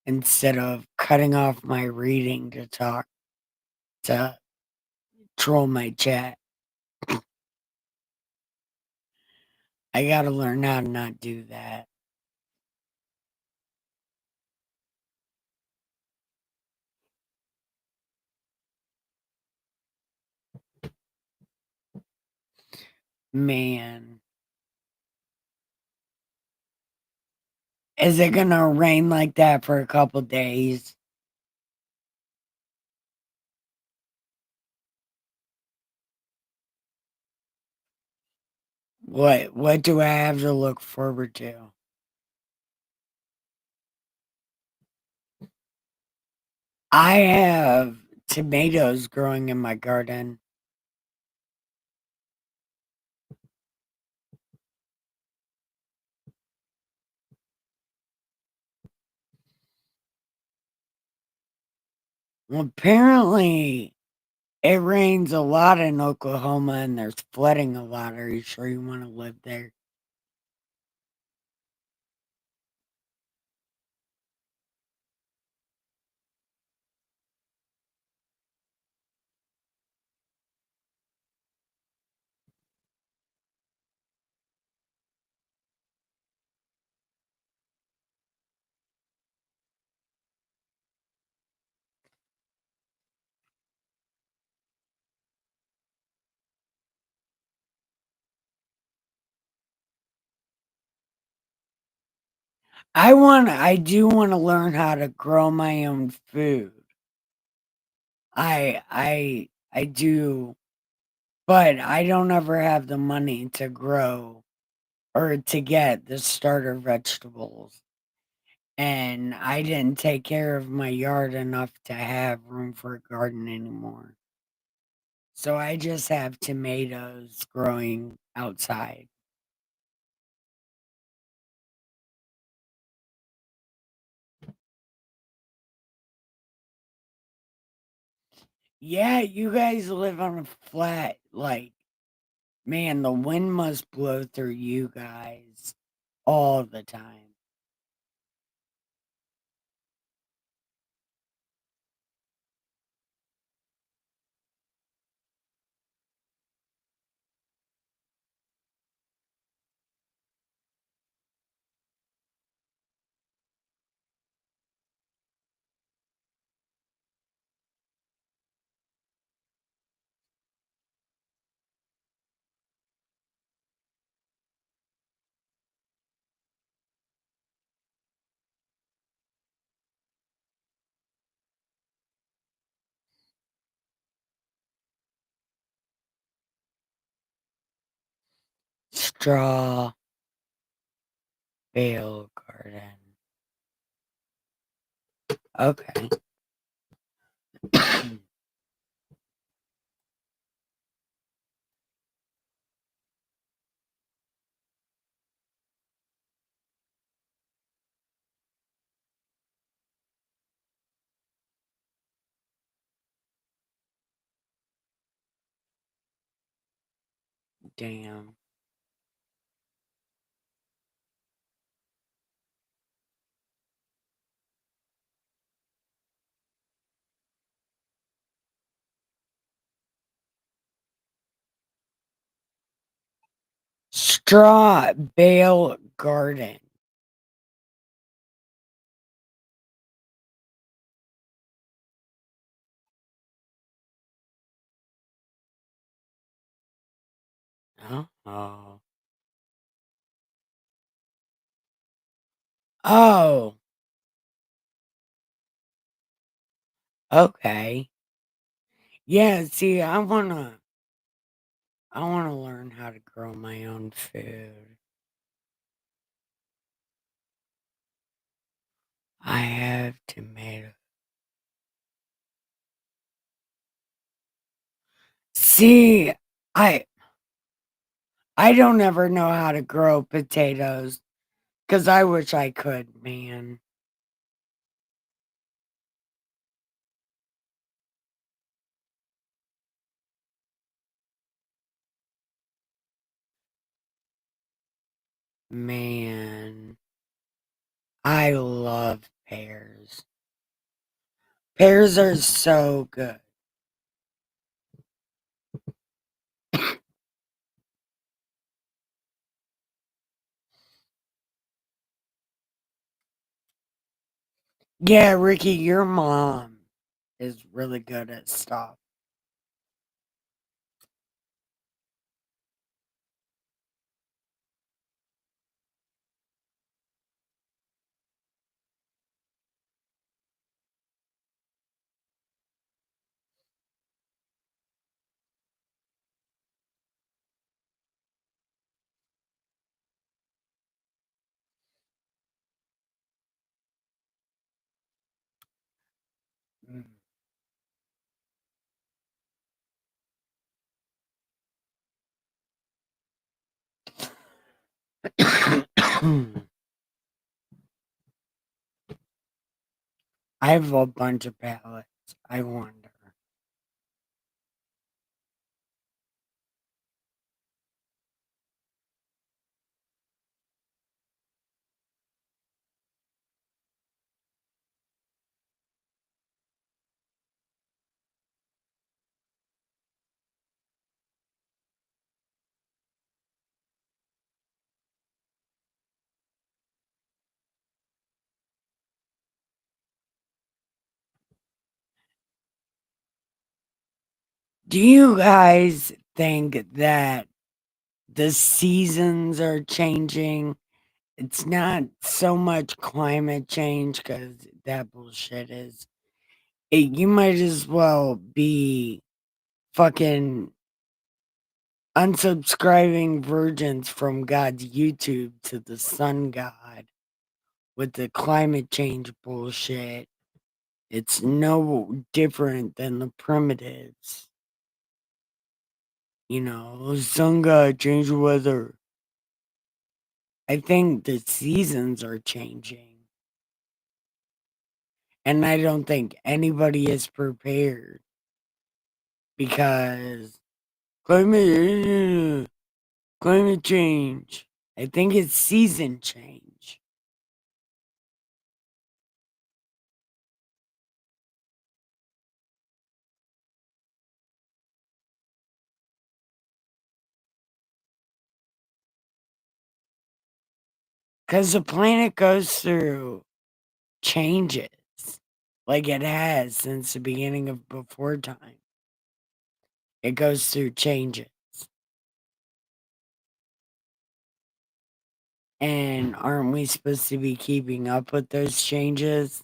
instead of cutting off my reading to talk to troll my chat. I gotta learn how to not do that. Man. Is it gonna rain like that for a couple days? What do I have to look forward to? I have tomatoes growing in my garden. Well, apparently it rains a lot in Oklahoma and there's flooding a lot. Are you sure you want to live there? I do want to learn how to grow my own food. I do, but I don't ever have the money to grow or to get the starter vegetables. And I didn't take care of my yard enough to have room for a garden anymore. So I just have tomatoes growing outside. Yeah, you guys live on a flat, like, man, the wind must blow through you guys all the time. Straw bale garden. Okay. Damn. Straw bale garden. Oh. Oh. Okay. Yeah, see, I wanna learn how to grow my own food. I have tomato. See, I I don't ever know how to grow potatoes because I wish I could, man. Man, I love pears. Pears are so good. Yeah, Ricky, your mom is really good at stuff. I have a bunch of palettes. I wonder. Do you guys think that the seasons are changing? It's not so much climate change because that bullshit is. You might as well be fucking unsubscribing virgins from God's YouTube to the sun god with the climate change bullshit. It's no different than the primitives. You know, sun god, change the weather. I think the seasons are changing. And I don't think anybody is prepared because climate change. I think it's season change. Because the planet goes through changes like it has since the beginning of before time. It goes through changes. And aren't we supposed to be keeping up with those changes?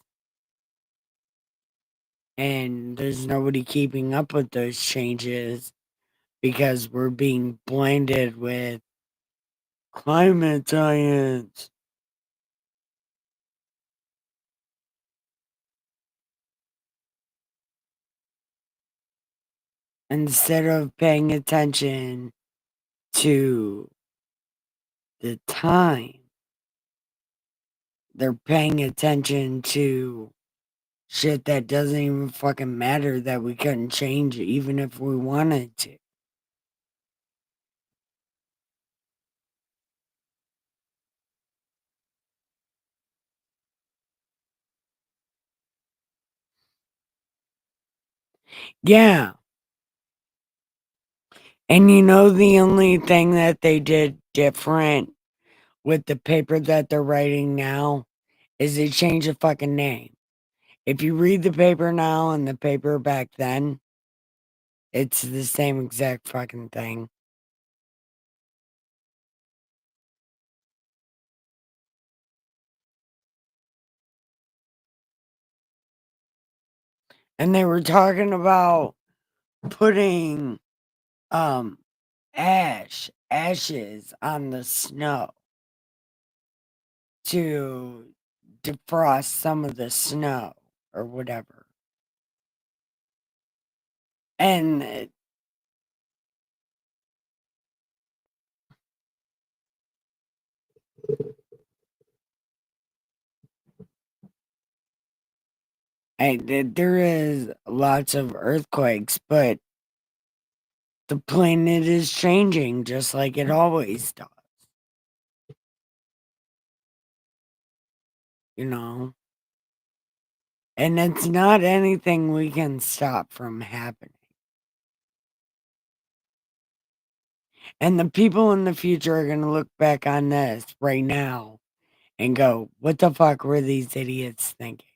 And there's nobody keeping up with those changes because we're being blinded with climate science. Instead of paying attention to the time, they're paying attention to shit that doesn't even fucking matter that we couldn't change even if we wanted to. Yeah. And you know, the only thing that they did different with the paper that they're writing now is they changed the fucking name. If you read the paper now and the paper back then, it's the same exact fucking thing. And they were talking about putting um ashes on the snow to defrost some of the snow or whatever. And there is lots of earthquakes, but the planet is changing just like it always does. You know? And it's not anything we can stop from happening. And the people in the future are going to look back on this right now and go, what the fuck were these idiots thinking?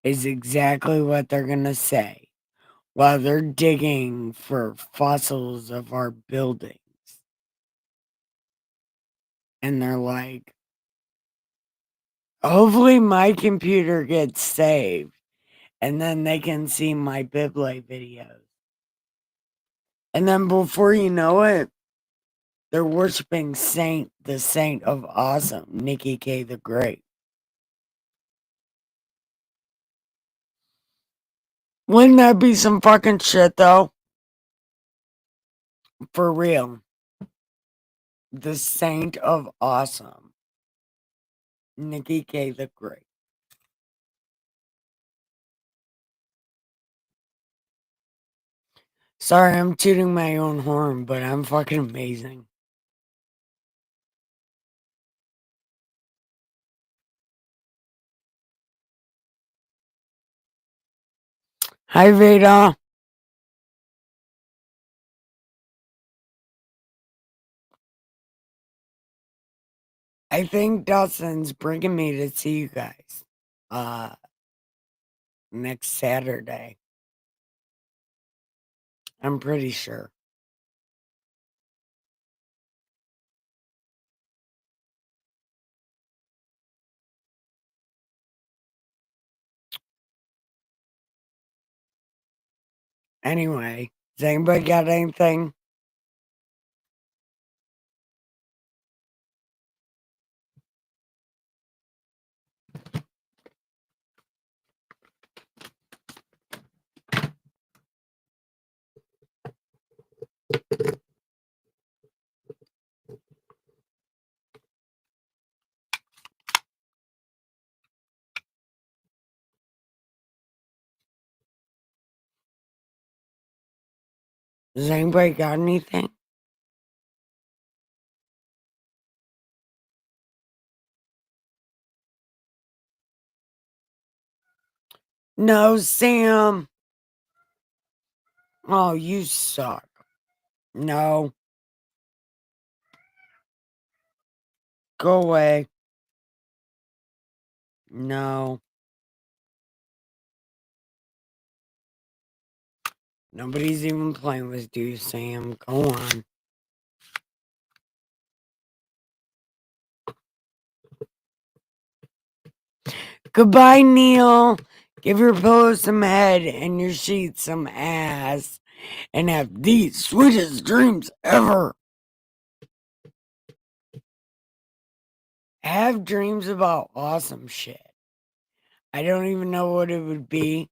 is exactly what they're going to say while they're digging for fossils of our buildings. And they're like, hopefully my computer gets saved and then they can see my Bible videos. And then before you know it, they're worshiping the Saint of Awesome, Nikki K the Great. Wouldn't that be some fucking shit, though? For real. The Saint of Awesome, Nikki K the Great. Sorry, I'm tooting my own horn, but I'm fucking amazing. Hi, Veda. I think Dawson's bringing me to see you guys next Saturday. I'm pretty sure. Anyway, has anybody got anything? Has anybody got anything? No, Sam. Oh, you suck. No. Go away. No. Nobody's even playing with you, Sam. Go on. Goodbye, Neil. Give your pillow some head and your sheets some ass. And have the sweetest dreams ever. Have dreams about awesome shit. I don't even know what it would be,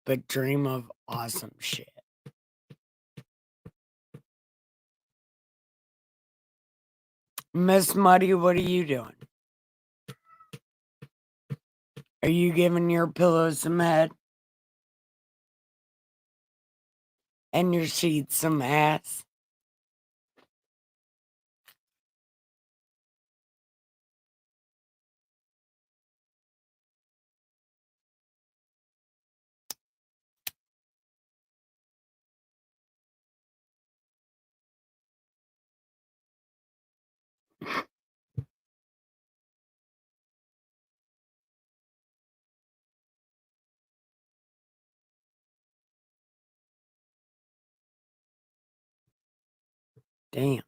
but dream of awesome shit. Miss Muddy, what are you doing? Are you giving your pillow some head? And your sheets some ass? Damn.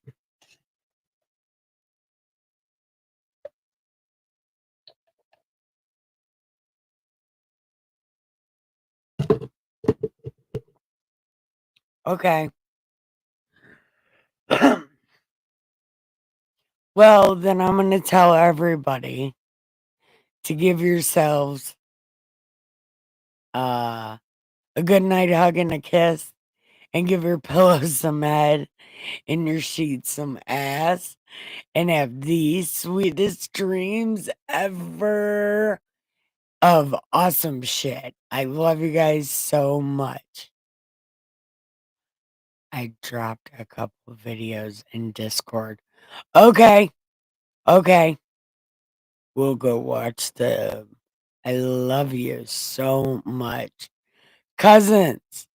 Okay. Well, then I'm going to tell everybody to give yourselves a good night hug and a kiss and give your pillow some head and your sheets some ass and have the sweetest dreams ever of awesome shit. I love you guys so much. I dropped a couple of videos in Discord. Okay. We'll go watch them. I love you so much. Cousins,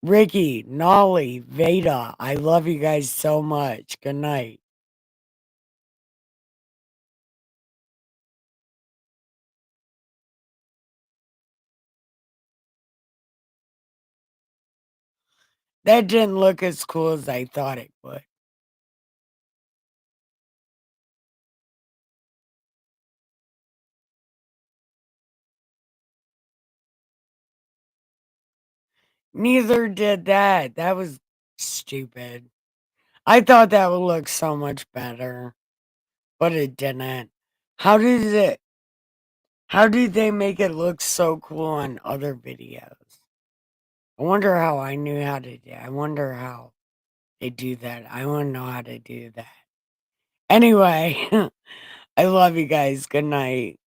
Ricky, Nolly, Veda, I love you guys so much. Good night. That didn't look as cool as I thought it would. Neither did that. That was stupid. I thought that would look so much better, but it didn't. How did they make it look so cool on other videos? I wonder how I knew how to do. I wonder how they do that. I want to know how to do that. Anyway, I love you guys. Good night.